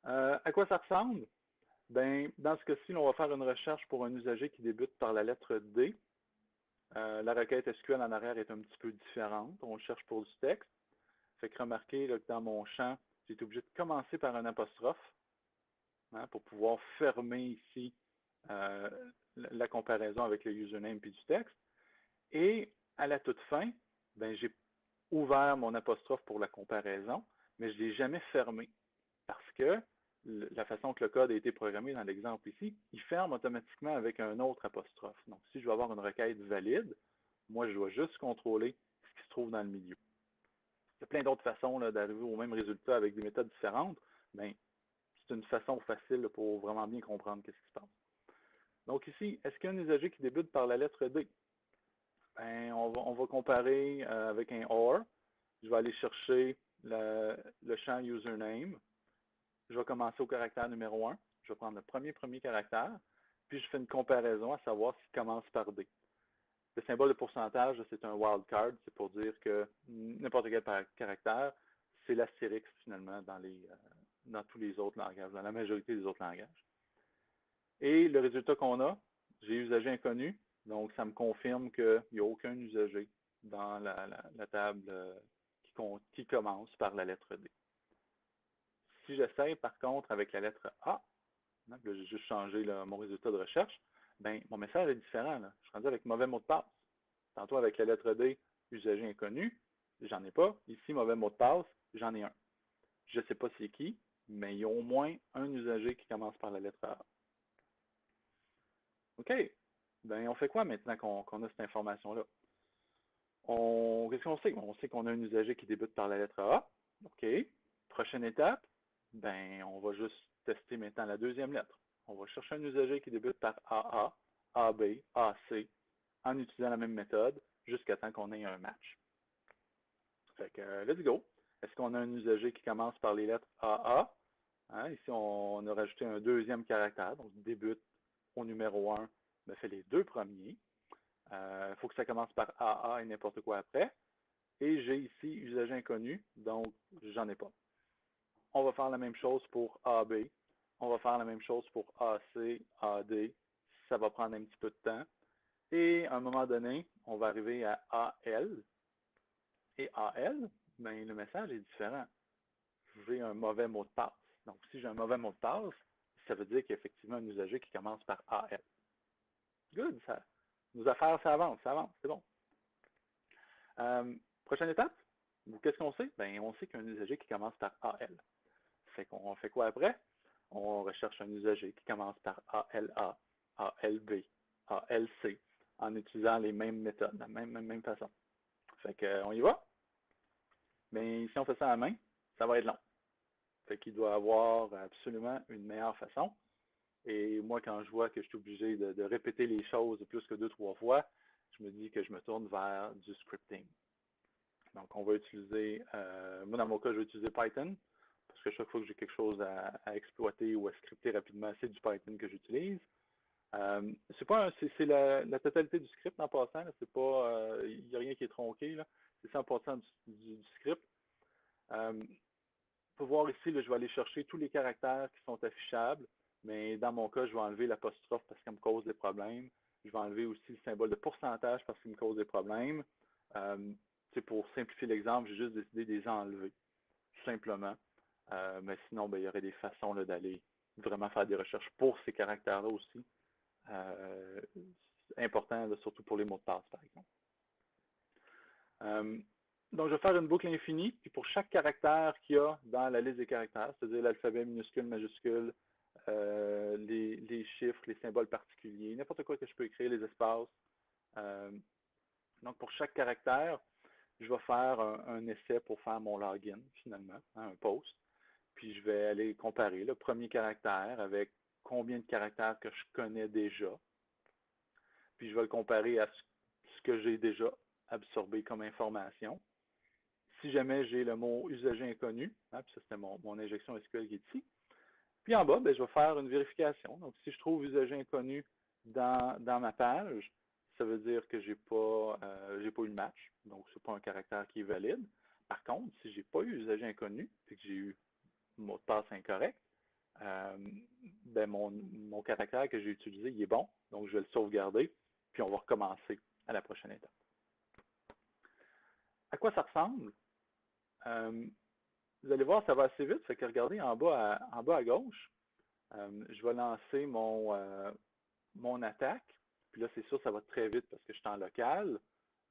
À quoi ça ressemble? Ben, dans ce cas-ci, on va faire une recherche pour un usager qui débute par la lettre D. La requête SQL en arrière est un petit peu différente. On cherche pour du texte. Fait que remarquez là, que dans mon champ, j'ai été obligé de commencer par un apostrophe pour pouvoir fermer ici la comparaison avec le username puis du texte. Et à la toute fin, ben, j'ai ouvert mon apostrophe pour la comparaison, mais je ne l'ai jamais fermé parce que la façon que le code a été programmé dans l'exemple ici, il ferme automatiquement avec un autre apostrophe. Donc, si je veux avoir une requête valide, moi, je dois juste contrôler ce qui se trouve dans le milieu. Il y a plein d'autres façons d'arriver au même résultat avec des méthodes différentes, mais c'est une façon facile pour vraiment bien comprendre ce qui se passe. Donc ici, est-ce qu'il y a un usager qui débute par la lettre D? Ben, on va comparer avec un OR. Je vais aller chercher le champ username. Je vais commencer au caractère numéro 1. Je vais prendre le premier caractère, puis je fais une comparaison à savoir s'il commence par D. Le symbole de pourcentage, c'est un wildcard, c'est pour dire que n'importe quel caractère, c'est l'astérix finalement dans tous les autres langages, dans la majorité des autres langages. Et le résultat qu'on a, j'ai usager inconnu, donc ça me confirme qu'il n'y a aucun usager dans la table qui commence par la lettre D. Si j'essaie par contre avec la lettre A, là, j'ai juste changé mon résultat de recherche, ben, mon message est différent. Là. Je suis rendu avec mauvais mot de passe. Tantôt avec la lettre D, usager inconnu, j'en ai pas. Ici, mauvais mot de passe, j'en ai un. Je ne sais pas c'est qui, mais il y a au moins un usager qui commence par la lettre A. OK. Ben, on fait quoi maintenant qu'on a cette information-là? Qu'est-ce qu'on sait? On sait qu'on a un usager qui débute par la lettre A. OK. Prochaine étape, ben, on va juste tester maintenant la deuxième lettre. On va chercher un usager qui débute par AA, AB, AC, en utilisant la même méthode, jusqu'à temps qu'on ait un match. Fait que, let's go. Est-ce qu'on a un usager qui commence par les lettres AA? Hein, ici, on a rajouté un deuxième caractère, donc débute au numéro 1, mais fait les deux premiers. Il faut que ça commence par AA et n'importe quoi après. Et j'ai ici usager inconnu, donc j'en ai pas. On va faire la même chose pour AB. On va faire la même chose pour AC, AD. Ça va prendre un petit peu de temps. Et à un moment donné, on va arriver à AL. Et AL, ben, le message est différent. J'ai un mauvais mot de passe. Donc, si j'ai un mauvais mot de passe, ça veut dire qu'il y a effectivement un usager qui commence par AL. Good, ça. Nos affaires, ça avance, c'est bon. Prochaine étape, qu'est-ce qu'on sait? Ben, on sait qu'il y a un usager qui commence par AL. Fait qu'on fait quoi après? On recherche un usager qui commence par ALA, ALB, ALC, en utilisant les mêmes méthodes, la même façon. Fait qu'on y va. Mais si on fait ça à la main, ça va être long. Fait qu'il doit avoir absolument une meilleure façon. Et moi, quand je vois que je suis obligé de répéter les choses plus que 2-3 fois, je me dis que je me tourne vers du scripting. Donc, on va utiliser, moi dans mon cas, je vais utiliser Python, parce que chaque fois que j'ai quelque chose à exploiter ou à scripter rapidement, c'est du Python que j'utilise. C'est la totalité du script en passant, c'est pas, il n'y a rien qui est tronqué, là. C'est 100% du script. Pour voir ici, là, je vais aller chercher tous les caractères qui sont affichables, mais dans mon cas, je vais enlever l'apostrophe parce qu'elle me cause des problèmes. Je vais enlever aussi le symbole de pourcentage parce qu'il me cause des problèmes. Pour simplifier l'exemple, j'ai juste décidé de les enlever, simplement. Mais sinon, ben, il y aurait des façons d'aller vraiment faire des recherches pour ces caractères-là aussi, important, là, surtout pour les mots de passe, par exemple. Donc, je vais faire une boucle infinie, puis pour chaque caractère qu'il y a dans la liste des caractères, c'est-à-dire l'alphabet minuscule, majuscule, les chiffres, les symboles particuliers, n'importe quoi que je peux écrire, les espaces. Donc, pour chaque caractère, je vais faire un essai pour faire mon login, finalement, un post. Puis, je vais aller comparer le premier caractère avec combien de caractères que je connais déjà. Puis, je vais le comparer à ce que j'ai déjà absorbé comme information. Si jamais j'ai le mot usager inconnu, hein, puis ça c'était mon injection SQL qui est ici. Puis en bas, ben, je vais faire une vérification. Donc, si je trouve usager inconnu dans ma page, ça veut dire que j'ai pas eu le match. Donc, ce n'est pas un caractère qui est valide. Par contre, si j'ai pas eu usager inconnu, puis que j'ai eu mot de passe incorrect, ben mon caractère que j'ai utilisé, il est bon. Donc, je vais le sauvegarder, puis on va recommencer à la prochaine étape. À quoi ça ressemble? Vous allez voir, ça va assez vite. Fait que regardez en bas à gauche, je vais lancer mon attaque. Puis là, c'est sûr, ça va très vite parce que je suis en local.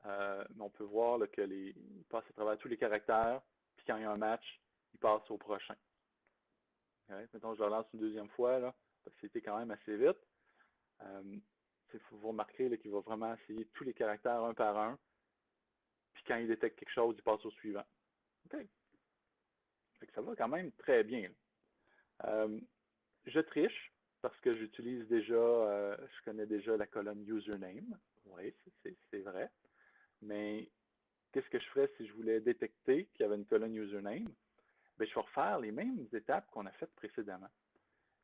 Mais on peut voir là, que il passe à travers tous les caractères. Puis quand il y a un match, il passe au prochain. Okay? Mettons, je le lance une deuxième fois, là, parce que c'était quand même assez vite. Vous remarquerez qu'il va vraiment essayer tous les caractères un par un. Puis quand il détecte quelque chose, il passe au suivant. OK. Fait que ça va quand même très bien. Je triche parce que j'utilise déjà, je connais déjà la colonne username. Oui, c'est vrai. Mais qu'est-ce que je ferais si je voulais détecter qu'il y avait une colonne username? Bien, je vais refaire les mêmes étapes qu'on a faites précédemment.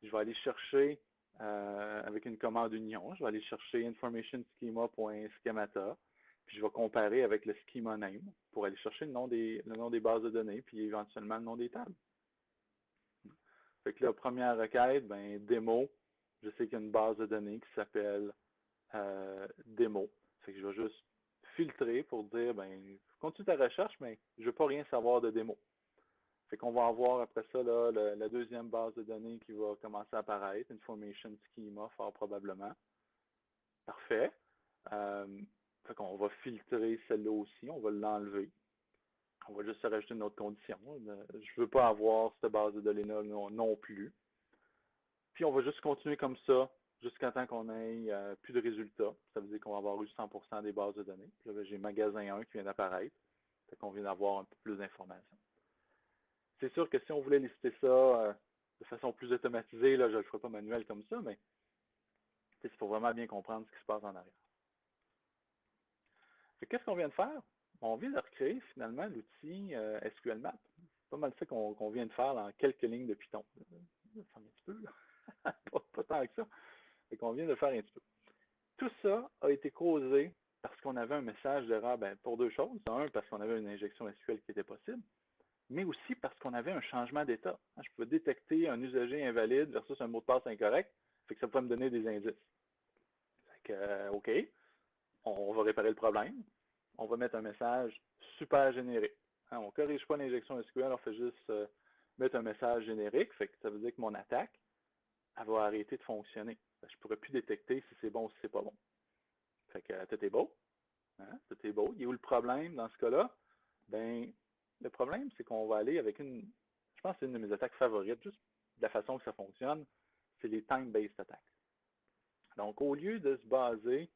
Je vais aller chercher avec une commande union, je vais aller chercher informationschema.schemata, puis je vais comparer avec le schema name pour aller chercher le nom des bases de données, puis éventuellement le nom des tables. Fait que là, première requête, ben, démo, je sais qu'il y a une base de données qui s'appelle démo. Fait que je vais juste filtrer pour dire, ben, continue ta recherche, mais je ne veux pas rien savoir de démo. Fait qu'on va avoir après ça là, la deuxième base de données qui va commencer à apparaître, Information Schema, fort probablement. Parfait. Fait qu'on va filtrer celle-là aussi, on va l'enlever. On va juste rajouter une autre condition. Je ne veux pas avoir cette base de données-là non plus. Puis on va juste continuer comme ça jusqu'à temps qu'on ait plus de résultats. Ça veut dire qu'on va avoir eu 100% des bases de données. Puis là, j'ai magasin 1 qui vient d'apparaître. Fait qu'on vient d'avoir un peu plus d'informations. C'est sûr que si on voulait lister ça de façon plus automatisée, là, je ne le ferai pas manuel comme ça, mais il faut vraiment bien comprendre ce qui se passe en arrière. Qu'est-ce qu'on vient de faire? On vient de recréer finalement l'outil SQL Map. C'est pas mal ça qu'on vient de faire en quelques lignes de Python. Ça un petit peu, là. pas tant que ça. Fait qu'on vient de faire un petit peu. Tout ça a été causé parce qu'on avait un message d'erreur pour deux choses. Un, parce qu'on avait une injection SQL qui était possible, mais aussi parce qu'on avait un changement d'état. Je pouvais détecter un usager invalide versus un mot de passe incorrect, fait que ça pouvait me donner des indices. Fait que, OK, on va réparer le problème. On va mettre un message super générique. On ne corrige pas l'injection SQL, on fait juste mettre un message générique. Fait que ça veut dire que mon attaque, elle va arrêter de fonctionner. Je ne pourrai plus détecter si c'est bon ou si c'est pas bon. Fait que tout est beau. Hein? Tout est beau. Il y a où le problème dans ce cas-là? Ben, le problème, c'est qu'on va aller avec je pense que c'est une de mes attaques favorites, juste de la façon que ça fonctionne, c'est les time-based attaques. Donc, au lieu de se baser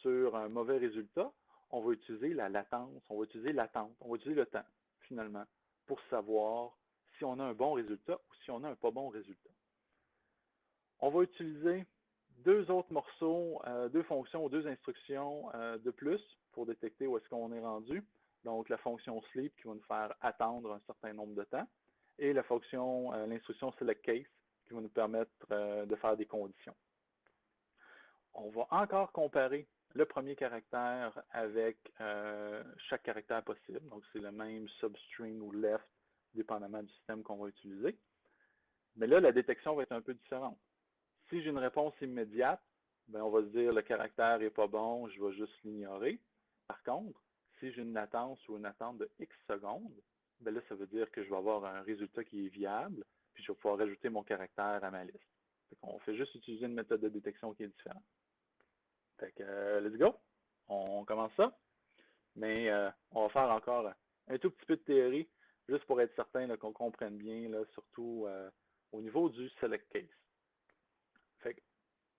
sur un mauvais résultat, on va utiliser la latence, on va utiliser l'attente, on va utiliser le temps, finalement, pour savoir si on a un bon résultat ou si on a un pas bon résultat. On va utiliser deux autres morceaux, deux fonctions ou deux instructions de plus pour détecter où est-ce qu'on est rendu. Donc, la fonction sleep qui va nous faire attendre un certain nombre de temps et la fonction, l'instruction select case qui va nous permettre de faire des conditions. On va encore comparer le premier caractère avec chaque caractère possible. Donc, c'est le même substring ou left, dépendamment du système qu'on va utiliser. Mais là, la détection va être un peu différente. Si j'ai une réponse immédiate, ben on va se dire le caractère n'est pas bon, je vais juste l'ignorer. Par contre, si j'ai une latence ou une attente de X secondes, ben là, ça veut dire que je vais avoir un résultat qui est viable, puis je vais pouvoir rajouter mon caractère à ma liste. On fait juste utiliser une méthode de détection qui est différente. Fait que, let's go. On commence ça. Mais on va faire encore un tout petit peu de théorie, juste pour être certain qu'on comprenne bien, là, surtout au niveau du select case. Fait que,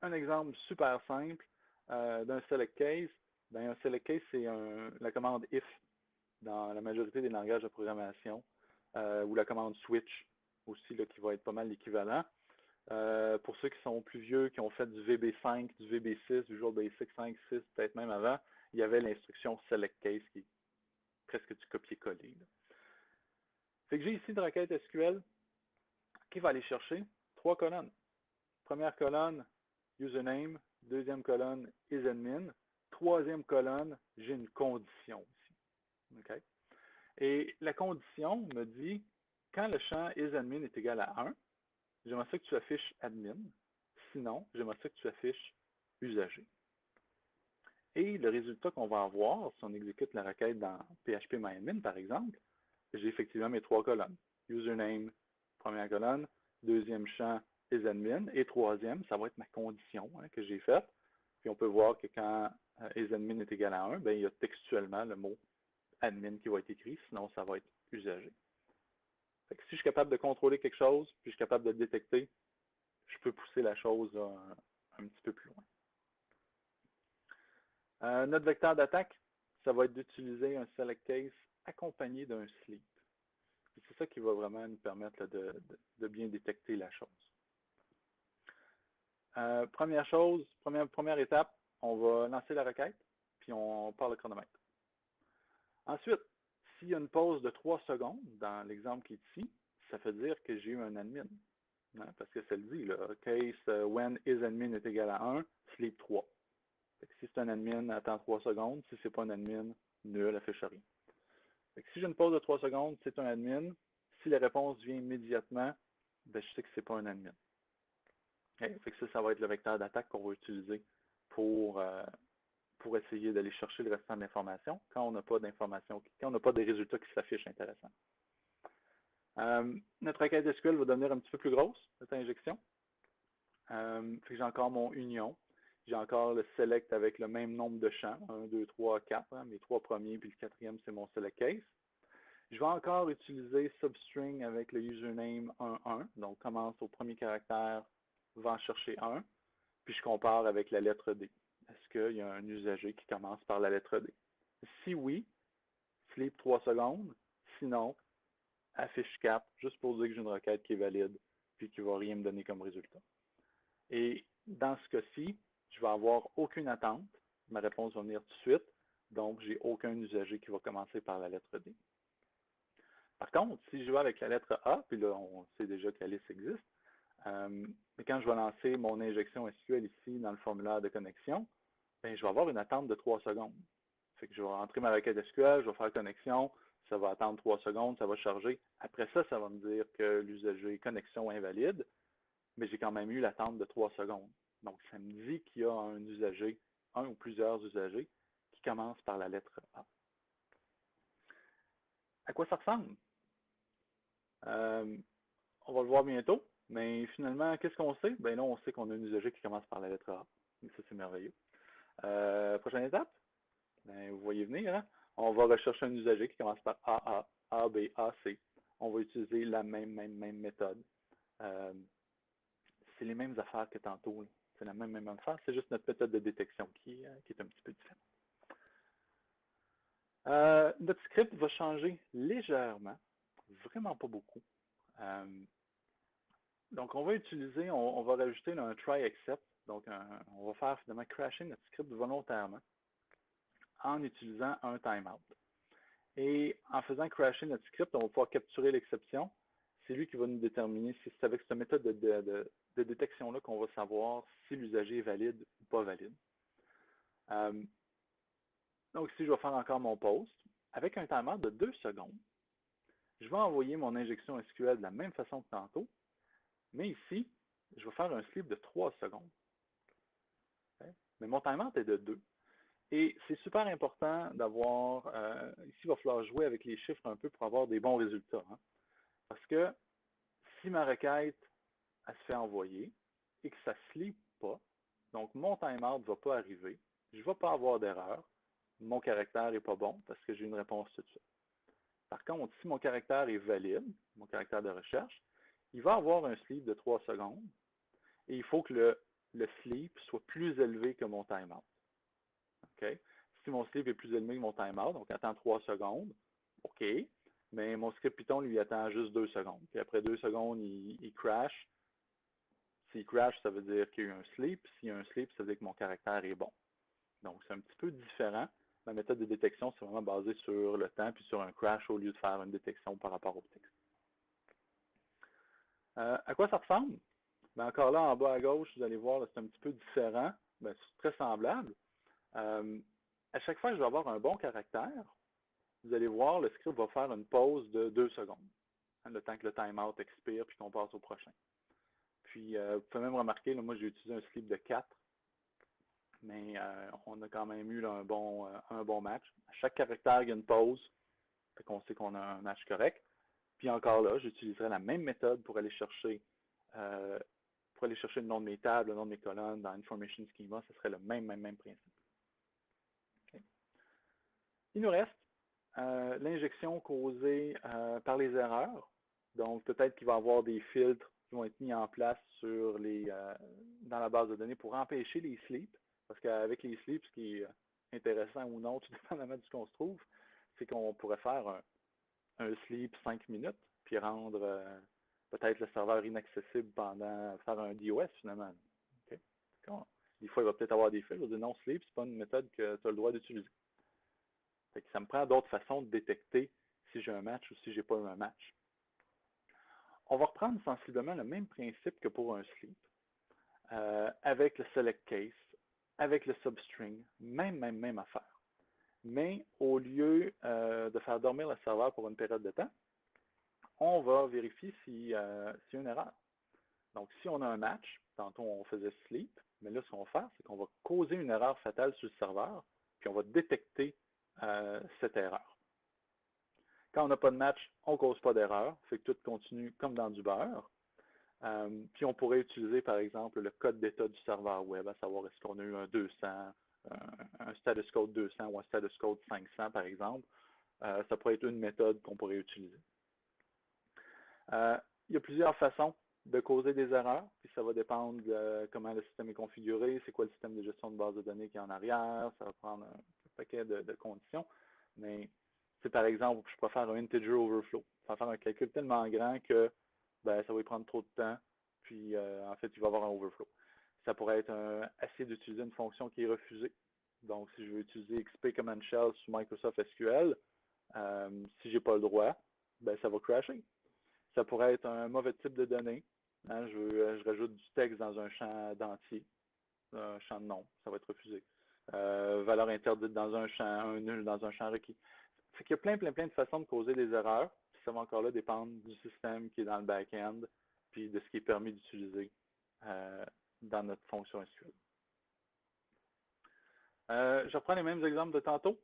un exemple super simple d'un select case. Ben, un select case, c'est la commande if dans la majorité des langages de programmation, ou la commande switch aussi, là, qui va être pas mal l'équivalent. Pour ceux qui sont plus vieux, qui ont fait du VB5, du VB6, du Visual Basic 5, 6, peut-être même avant, il y avait l'instruction select case qui est presque du copier-coller. Fait que j'ai ici une requête SQL qui va aller chercher 3 colonnes. Première colonne, username. Deuxième colonne, isAdmin. Troisième colonne, j'ai une condition ici. Okay? Et la condition me dit, quand le champ isAdmin est égal à 1, j'aimerais ça que tu affiches admin. Sinon, j'aimerais ça que tu affiches usager. Et le résultat qu'on va avoir, si on exécute la requête dans phpMyAdmin, par exemple, j'ai effectivement mes 3 colonnes. Username, première colonne. Deuxième champ, isAdmin. Et troisième, ça va être ma condition que j'ai faite. Puis on peut voir que quand isAdmin est égal à 1, ben, il y a textuellement le mot admin qui va être écrit, sinon ça va être usager. Fait que si je suis capable de contrôler quelque chose, puis je suis capable de le détecter, je peux pousser la chose un petit peu plus loin. Notre vecteur d'attaque, ça va être d'utiliser un select case accompagné d'un sleep. C'est ça qui va vraiment nous permettre de bien détecter la chose. Première chose, première étape, on va lancer la requête, puis on part le chronomètre. Ensuite, s'il y a une pause de 3 secondes, dans l'exemple qui est ici, ça veut dire que j'ai eu un admin. Parce que ça le dit, là, case when isAdmin est égal à 1, sleep 3. Fait que si c'est un admin, attends 3 secondes. Si c'est pas un admin, nul, affiche rien. Fait que si j'ai une pause de 3 secondes, c'est un admin. Si la réponse vient immédiatement, ben, je sais que c'est pas un admin. Okay? Fait que ça va être le vecteur d'attaque qu'on va utiliser pour essayer d'aller chercher le restant de l'information quand on n'a pas d'information, quand on n'a pas des résultats qui s'affichent intéressants. Notre requête SQL va devenir un petit peu plus grosse, cette injection. J'ai encore mon union. J'ai encore le select avec le même nombre de champs, 1, 2, 3, 4, mes 3 premiers, puis le quatrième, c'est mon select case. Je vais encore utiliser substring avec le username 1, 1, donc commence au premier caractère, va en chercher 1, puis je compare avec la lettre D. Est-ce qu'il y a un usager qui commence par la lettre D? Si oui, sleep 3 secondes, sinon, affiche 4, juste pour dire que j'ai une requête qui est valide, puis qui ne va rien me donner comme résultat. Et dans ce cas-ci, je vais avoir aucune attente. Ma réponse va venir tout de suite. Donc, j'ai aucun usager qui va commencer par la lettre D. Par contre, si je vais avec la lettre A, puis là, on sait déjà que la liste existe, mais quand je vais lancer mon injection SQL ici dans le formulaire de connexion, bien, je vais avoir une attente de 3 secondes. Fait que je vais rentrer ma requête SQL, je vais faire connexion, ça va attendre 3 secondes, ça va charger. Après ça, ça va me dire que l'usager connexion invalide, mais j'ai quand même eu l'attente de 3 secondes. Donc, ça me dit qu'il y a un usager, un ou plusieurs usagers, qui commencent par la lettre A. À quoi ça ressemble? On va le voir bientôt, mais finalement, qu'est-ce qu'on sait? Ben là, on sait qu'on a un usager qui commence par la lettre A. Et ça, c'est merveilleux. Prochaine étape? Ben, vous voyez venir, hein? On va rechercher un usager qui commence par AA, AB, AC. On va utiliser la même méthode. C'est les mêmes affaires que tantôt. C'est la même affaire, c'est juste notre méthode de détection qui est un petit peu différente. Notre script va changer légèrement, vraiment pas beaucoup. Donc, on va utiliser, on va rajouter un try except. Donc, on va faire finalement crasher notre script volontairement en utilisant un timeout. Et en faisant crasher notre script, on va pouvoir capturer l'exception. C'est lui qui va nous déterminer si c'est avec cette méthode de détection-là qu'on va savoir si l'usager est valide ou pas valide. Donc, ici, je vais faire encore mon post. Avec un timer de 2 secondes, je vais envoyer mon injection SQL de la même façon que tantôt, mais ici, je vais faire un sleep de 3 secondes. Okay? Mais mon timer est de 2. Et c'est super important d'avoir, ici, il va falloir jouer avec les chiffres un peu pour avoir des bons résultats. Hein? Parce que si ma requête, elle se fait envoyer, et que ça ne sleep pas, donc mon timeout ne va pas arriver, je ne vais pas avoir d'erreur, mon caractère n'est pas bon parce que j'ai une réponse tout de suite. Par contre, si mon caractère est valide, mon caractère de recherche, il va avoir un sleep de 3 secondes et il faut que le sleep soit plus élevé que mon timeout. Okay? Si mon sleep est plus élevé que mon timeout, donc attend 3 secondes, OK, mais mon script Python lui attend juste 2 secondes. Puis après 2 secondes, il crash. S'il crash, ça veut dire qu'il y a eu un sleep. S'il y a un sleep, ça veut dire que mon caractère est bon. Donc, c'est un petit peu différent. Ma méthode de détection, c'est vraiment basé sur le temps puis sur un crash au lieu de faire une détection par rapport au texte. À quoi ça ressemble? Ben, encore là, en bas à gauche, vous allez voir, c'est un petit peu différent. Ben, c'est très semblable. À chaque fois que je vais avoir un bon caractère, vous allez voir, le script va faire une pause de 2 secondes, le temps que le timeout expire puis qu'on passe au prochain. Puis, vous pouvez même remarquer, là, moi, j'ai utilisé un sleep de 4, mais on a quand même eu là, un bon match. À chaque caractère, il y a une pause, fait qu'on sait qu'on a un match correct. Puis encore là, j'utiliserai la même méthode pour aller chercher le nom de mes tables, le nom de mes colonnes dans Information Schema. Ce serait le même principe. Okay. Il nous reste l'injection causée par les erreurs. Donc, peut-être qu'il va y avoir des filtres qui vont être mis en place dans la base de données pour empêcher les sleeps. Parce qu'avec les sleeps, ce qui est intéressant ou non, tout dépendamment de ce qu'on se trouve, c'est qu'on pourrait faire un sleep 5 minutes, puis rendre peut-être le serveur inaccessible faire un DOS finalement. Okay? Des fois, il va peut-être avoir des faits. Je vais dire non, sleep, c'est pas une méthode que tu as le droit d'utiliser. Ça me prend d'autres façons de détecter si j'ai un match ou si j'ai pas eu un match. On va reprendre sensiblement le même principe que pour un sleep, avec le select case, avec le substring, même affaire. Mais au lieu de faire dormir le serveur pour une période de temps, on va vérifier s'il y a une erreur. Donc, si on a un match, tantôt on faisait sleep, mais là, ce qu'on va faire, c'est qu'on va causer une erreur fatale sur le serveur, puis on va détecter cette erreur. Quand on n'a pas de match, on ne cause pas d'erreur, fait que tout continue comme dans du beurre. Puis on pourrait utiliser, par exemple, le code d'état du serveur web, à savoir est-ce qu'on a eu un 200, un status code 200 ou un status code 500, par exemple. Ça pourrait être une méthode qu'on pourrait utiliser. Il y a plusieurs façons de causer des erreurs, puis ça va dépendre de comment le système est configuré, c'est quoi le système de gestion de base de données qui est en arrière, ça va prendre un paquet de conditions, mais c'est par exemple, je peux faire un integer overflow, ça va faire un calcul tellement grand que ça va y prendre trop de temps, puis en fait, il va y avoir un overflow. Ça pourrait être assez d'utiliser une fonction qui est refusée. Donc, si je veux utiliser XP Command Shell sur Microsoft SQL, si je n'ai pas le droit, ça va crasher. Ça pourrait être un mauvais type de données. Hein, je rajoute du texte dans un champ d'entier, un champ de nom, ça va être refusé. Valeur interdite dans un champ, un nul dans un champ requis. Fait qu'il y a plein de façons de causer des erreurs. Puis ça va encore là dépendre du système qui est dans le back-end, puis de ce qui est permis d'utiliser dans notre fonction SQL. Je reprends les mêmes exemples de tantôt.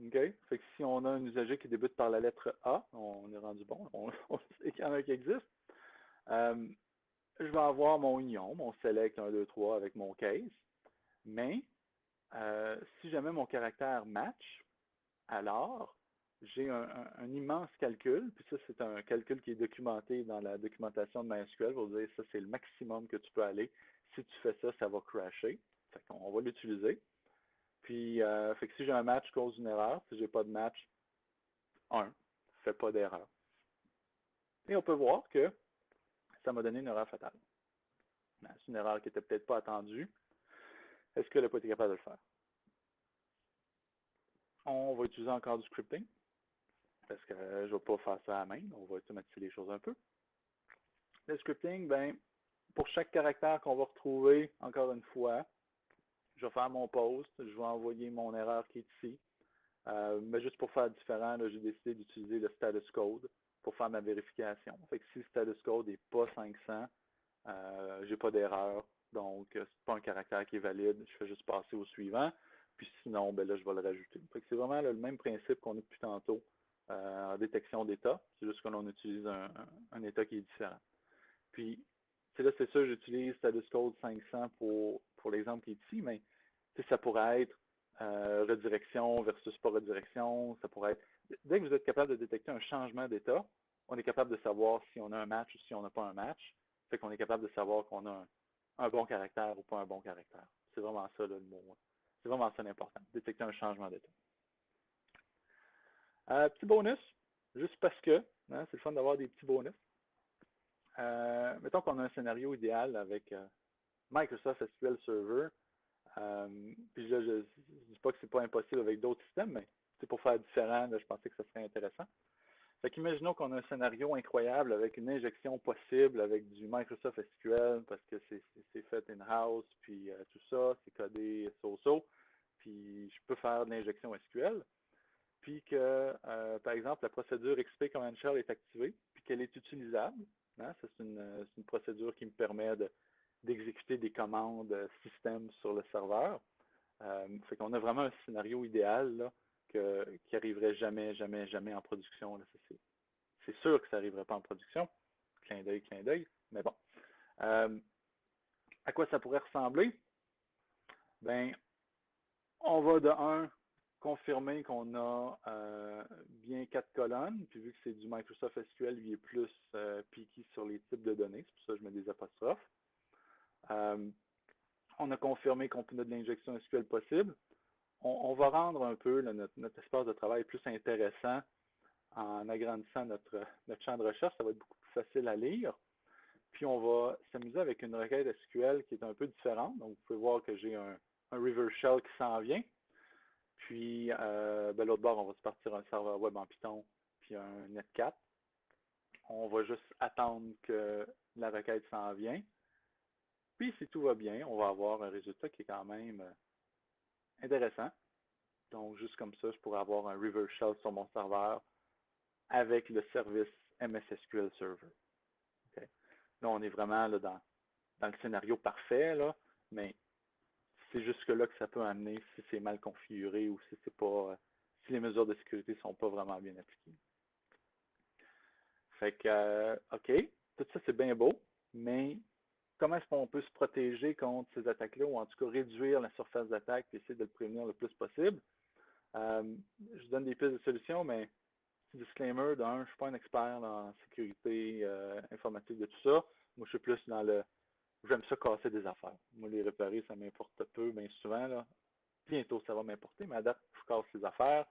Okay? Fait que si on a un usager qui débute par la lettre A, on est rendu bon, on sait qu'il y en a qui existent. Je vais avoir mon union, mon select 1, 2, 3 avec mon case, mais si jamais mon caractère match, alors j'ai un immense calcul, puis ça c'est un calcul qui est documenté dans la documentation de MySQL pour dire ça c'est le maximum que tu peux aller. Si tu fais ça, ça va crasher. Fait qu'on va l'utiliser. Puis fait que si j'ai un match, cause une erreur. Si j'ai pas de match, 1, fait pas d'erreur. Et on peut voir que ça m'a donné une erreur fatale. C'est une erreur qui n'était peut-être pas attendue. Est-ce qu'elle n'a pas été capable de le faire? On va utiliser encore du scripting, parce que je ne vais pas faire ça à la main. On va automatiser les choses un peu. Le scripting, pour chaque caractère qu'on va retrouver, encore une fois, je vais faire mon post, je vais envoyer mon erreur qui est ici. Mais juste pour faire différent, j'ai décidé d'utiliser le status code pour faire ma vérification. Fait que si le status code n'est pas 500, je n'ai pas d'erreur. Donc, ce n'est pas un caractère qui est valide. Je fais juste passer au suivant. Puis sinon, là, je vais le rajouter. C'est vraiment le même principe qu'on a depuis tantôt en détection d'état. C'est juste que l'on utilise un état qui est différent. Puis, là, c'est sûr, j'utilise Status Code 500 pour l'exemple qui est ici, mais ça pourrait être redirection versus pas redirection. Ça pourrait être. Dès que vous êtes capable de détecter un changement d'état, on est capable de savoir si on a un match ou si on n'a pas un match. Fait qu'on est capable de savoir qu'on a un bon caractère ou pas un bon caractère. C'est vraiment ça, là, le mot. C'est vraiment ça l'important. Détecter un changement d'état. Petit bonus, juste parce que, hein, c'est le fun d'avoir des petits bonus. Mettons qu'on a un scénario idéal avec Microsoft SQL Server. Puis là, je ne dis pas que c'est pas impossible avec d'autres systèmes, mais c'est pour faire différent, là, je pensais que ça serait intéressant. Fait qu'imaginons qu'on a un scénario incroyable avec une injection possible avec du Microsoft SQL parce que c'est fait in-house, puis tout ça, c'est codé so-so, puis je peux faire de l'injection SQL, puis que, par exemple, la procédure XP Command Shell est activée, puis qu'elle est utilisable. Hein, c'est une procédure qui me permet d'exécuter des commandes système sur le serveur. Fait qu'on a vraiment un scénario idéal là, qui arriverait jamais, jamais, jamais en production. Là. C'est sûr que ça n'arriverait pas en production. Clin d'œil, mais bon. À quoi ça pourrait ressembler? Ben, on va de 1 confirmer qu'on a bien 4 colonnes, puis vu que c'est du Microsoft SQL, il est plus picky sur les types de données, c'est pour ça que je mets des apostrophes. On a confirmé qu'on a de l'injection SQL possible. On va rendre un peu là, notre espace de travail plus intéressant en agrandissant notre champ de recherche. Ça va être beaucoup plus facile à lire. Puis on va s'amuser avec une requête SQL qui est un peu différente. Donc, vous pouvez voir que j'ai un reverse shell qui s'en vient. Puis, l'autre bord, on va se partir un serveur web en Python, puis un Netcat. On va juste attendre que la requête s'en vient. Puis, si tout va bien, on va avoir un résultat qui est quand même intéressant. Donc, juste comme ça, je pourrais avoir un reverse shell sur mon serveur avec le service MS SQL Server. Okay. Là, on est vraiment là, dans le scénario parfait, là, mais c'est jusque-là que ça peut amener si c'est mal configuré ou si c'est pas si les mesures de sécurité ne sont pas vraiment bien appliquées. Fait que, OK, tout ça c'est bien beau, mais comment est-ce qu'on peut se protéger contre ces attaques-là ou en tout cas réduire la surface d'attaque et essayer de le prévenir le plus possible? Je donne des pistes de solutions, mais petit disclaimer, d'un, je ne suis pas un expert en sécurité informatique de tout ça. Moi, je suis plus dans le j'aime ça casser des affaires. Moi, les réparer, ça m'importe peu, bien souvent. Là. Bientôt, ça va m'importer, mais à date, je casse les affaires.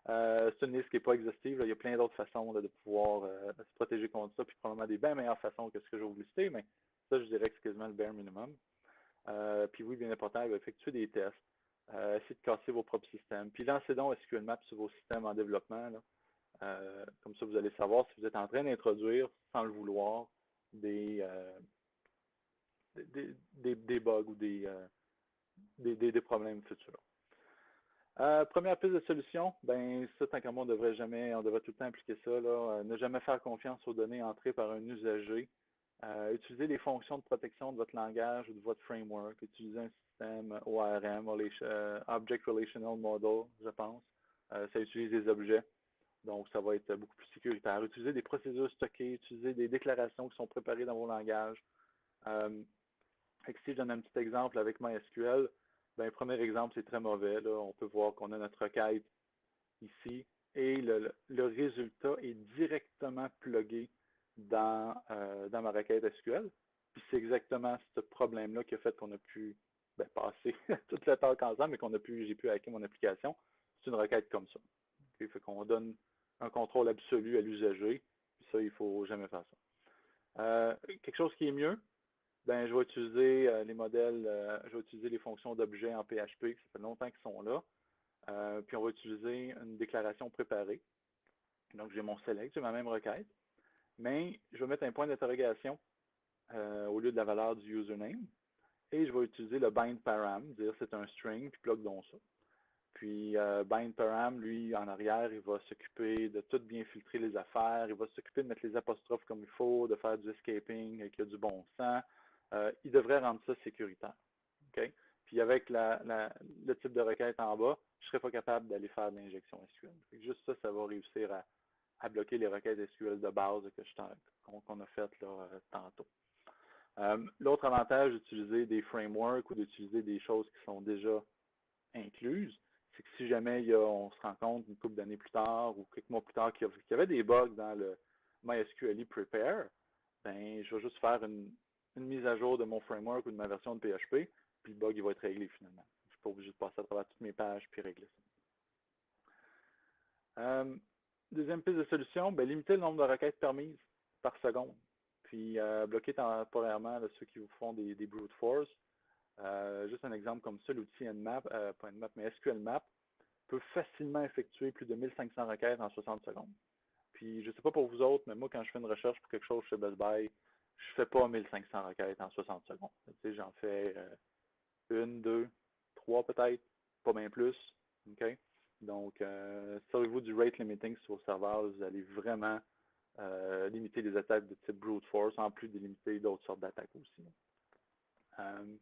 C'est une liste qui n'est pas exhaustive. Là. Il y a plein d'autres façons là, de pouvoir se protéger contre ça, puis probablement des bien meilleures façons que ce que je vais vous lister, mais ça, je dirais que c'est quasiment le bare minimum. Puis oui, bien important, effectuer des tests. Essayez de casser vos propres systèmes. Puis lancez donc SQL Map sur vos systèmes en développement. Là. Comme ça, vous allez savoir si vous êtes en train d'introduire, sans le vouloir, des bugs ou des problèmes futurs. Première piste de solution, ben ça, tant qu'à moi, on devrait tout le temps appliquer ça. Là, ne jamais faire confiance aux données entrées par un usager. Utilisez les fonctions de protection de votre langage ou de votre framework. Utilisez un système ORM, Object Relational Model, je pense. Ça utilise des objets. Donc, ça va être beaucoup plus sécuritaire. Utilisez des procédures stockées, utilisez des déclarations qui sont préparées dans vos langages. Si je donne un petit exemple avec MySQL, ben, premier exemple, c'est très mauvais. Là. On peut voir qu'on a notre requête ici et le résultat est directement plugué dans ma requête SQL. Puis c'est exactement ce problème-là qui a fait qu'on a pu passer toute le temps ensemble et j'ai pu hacker mon application. C'est une requête comme ça. Okay? Fait qu'on donne un contrôle absolu à l'usager. Puis ça, il ne faut jamais faire ça. Quelque chose qui est mieux, ben, je vais utiliser les modèles, je vais utiliser les fonctions d'objets en PHP, ça fait longtemps qu'ils sont là. Puis on va utiliser une déclaration préparée. Donc j'ai mon select, j'ai ma même requête, mais je vais mettre un point d'interrogation au lieu de la valeur du username. Et je vais utiliser le bind param, dire c'est un string, puis plug donc ça. Puis bind param, lui, en arrière, il va s'occuper de tout bien filtrer les affaires, il va s'occuper de mettre les apostrophes comme il faut, de faire du escaping qui a du bon sens. Il devrait rendre ça sécuritaire. Okay? Puis avec le type de requête en bas, je ne serais pas capable d'aller faire de l'injection SQL. Juste ça, ça va réussir à bloquer les requêtes SQL de base qu'on a faites là, tantôt. L'autre avantage d'utiliser des frameworks ou d'utiliser des choses qui sont déjà incluses, c'est que si jamais on se rend compte une couple d'années plus tard ou quelques mois plus tard qu'il y avait des bugs dans le MySQL Prepare, ben, je vais juste faire une mise à jour de mon framework ou de ma version de PHP, puis le bug il va être réglé finalement. Je ne suis pas obligé de passer à travers toutes mes pages puis régler ça. Deuxième piste de solution, ben, limiter le nombre de requêtes permises par seconde. Puis bloquer temporairement là, ceux qui vous font des brute force. Juste un exemple comme ça, l'outil Nmap, pas Nmap, mais SQLmap, peut facilement effectuer plus de 1500 requêtes en 60 secondes. Puis je ne sais pas pour vous autres, mais moi, quand je fais une recherche pour quelque chose chez Best Buy, je fais pas 1500 requêtes en 60 secondes. Tu sais, j'en fais une, deux, trois peut-être, pas bien plus. OK? Donc, servez-vous du rate limiting sur vos serveurs, vous allez vraiment limiter les attaques de type brute force, en plus de limiter d'autres sortes d'attaques aussi.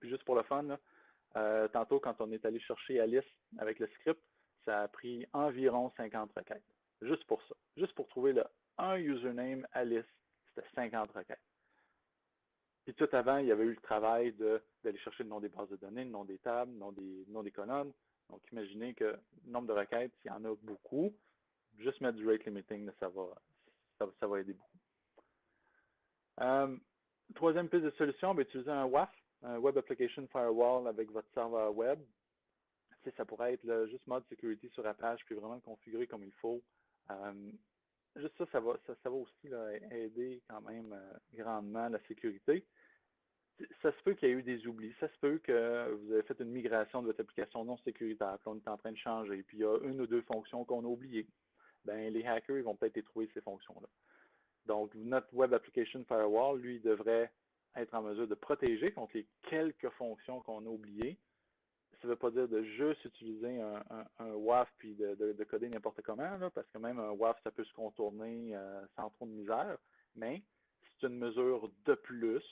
Puis juste pour le fun, là, tantôt, quand on est allé chercher Alice avec le script, ça a pris environ 50 requêtes. Juste pour ça. Juste pour trouver le un username Alice, c'était 50 requêtes. Puis tout avant, il y avait eu le travail d'aller chercher le nom des bases de données, le nom des tables, le nom des colonnes. Donc, imaginez que le nombre de requêtes, s'il y en a beaucoup, juste mettre du rate limiting, ça va aider beaucoup. Troisième piste de solution, utiliser un WAF, un Web Application Firewall avec votre serveur web. Ça pourrait être là, juste mode security sur la page, puis vraiment le configurer comme il faut. Juste ça va aussi là, aider quand même grandement la sécurité. Ça se peut qu'il y ait eu des oublis. Ça se peut que vous avez fait une migration de votre application non sécuritaire, puis on est en train de changer, puis il y a une ou deux fonctions qu'on a oubliées. Ben, les hackers ils vont peut-être les trouver ces fonctions-là. Donc, notre Web Application Firewall, lui, devrait être en mesure de protéger contre les quelques fonctions qu'on a oubliées. Ça ne veut pas dire de juste utiliser un WAF puis de coder n'importe comment, là, parce que même un WAF, ça peut se contourner sans trop de misère, mais c'est une mesure de plus.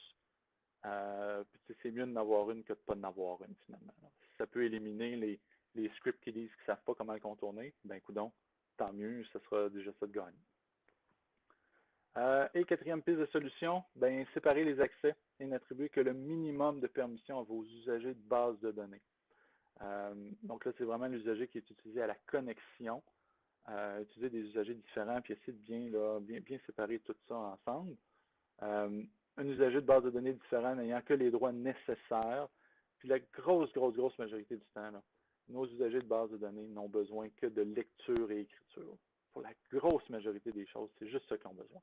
C'est mieux d'en avoir une que de ne pas en avoir une, finalement. Là. Si ça peut éliminer les script kiddies qui ne savent pas comment le contourner, ben coudonc, tant mieux, ça sera déjà ça de gagner. Et quatrième piste de solution, ben, séparer les accès et n'attribuer que le minimum de permissions à vos usagers de base de données. Donc là, c'est vraiment l'usager qui est utilisé à la connexion. Utiliser des usagers différents, puis essayer de bien séparer tout ça ensemble. Un usager de base de données différent n'ayant que les droits nécessaires. Puis la grosse majorité du temps, là, nos usagers de base de données n'ont besoin que de lecture et écriture. Pour la grosse majorité des choses, c'est juste ça qu'ils ont besoin.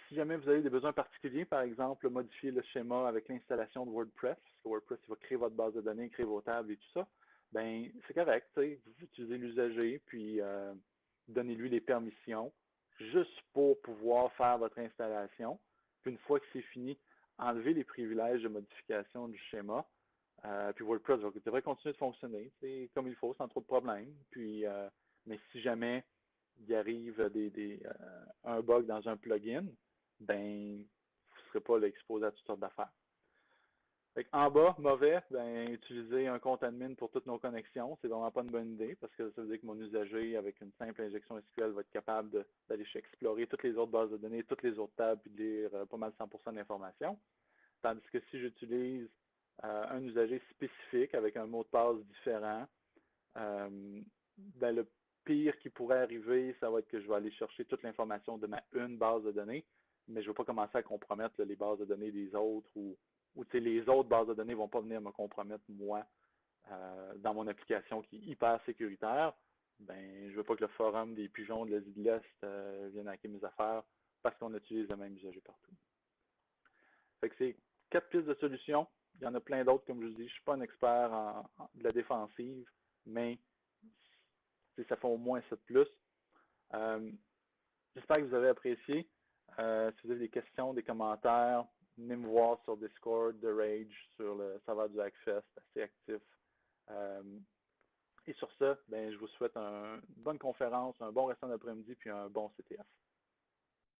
Si jamais vous avez des besoins particuliers, par exemple, modifier le schéma avec l'installation de WordPress, parce que WordPress il va créer votre base de données, créer vos tables et tout ça, ben c'est correct. Vous utilisez l'usager, puis donnez-lui les permissions, juste pour pouvoir faire votre installation. Puis une fois que c'est fini, enlevez les privilèges de modification du schéma. Puis WordPress devrait continuer de fonctionner comme il faut, sans trop de problèmes. Puis, mais si jamais il arrive un bug dans un plugin, ben, vous ne serez pas exposé à toutes sortes d'affaires. En bas, mauvais, ben, utiliser un compte admin pour toutes nos connexions, c'est vraiment pas une bonne idée parce que ça veut dire que mon usager, avec une simple injection SQL, va être capable d'aller explorer toutes les autres bases de données, toutes les autres tables, puis de lire pas mal 100% d'informations. Tandis que si j'utilise un usager spécifique avec un mot de passe différent, ben, le pire qui pourrait arriver, ça va être que je vais aller chercher toute l'information de ma une base de données, mais je ne vais pas commencer à compromettre là, les bases de données des autres ou les autres bases de données ne vont pas venir me compromettre moi dans mon application qui est hyper sécuritaire. Ben, je ne veux pas que le forum des pigeons de l'Asie de l'Est vienne hacker mes affaires parce qu'on utilise le même usager partout. Fait que c'est 4 pistes de solutions. Il y en a plein d'autres, comme je vous dis. Je ne suis pas un expert de la défensive, mais ça fait au moins ça de plus. J'espère que vous avez apprécié. Si vous avez des questions, des commentaires, venez me voir sur Discord de Rage, sur le serveur du Hackfest, assez actif. Et sur ça, ben, je vous souhaite une bonne conférence, un bon restant d'après-midi, puis un bon CTF.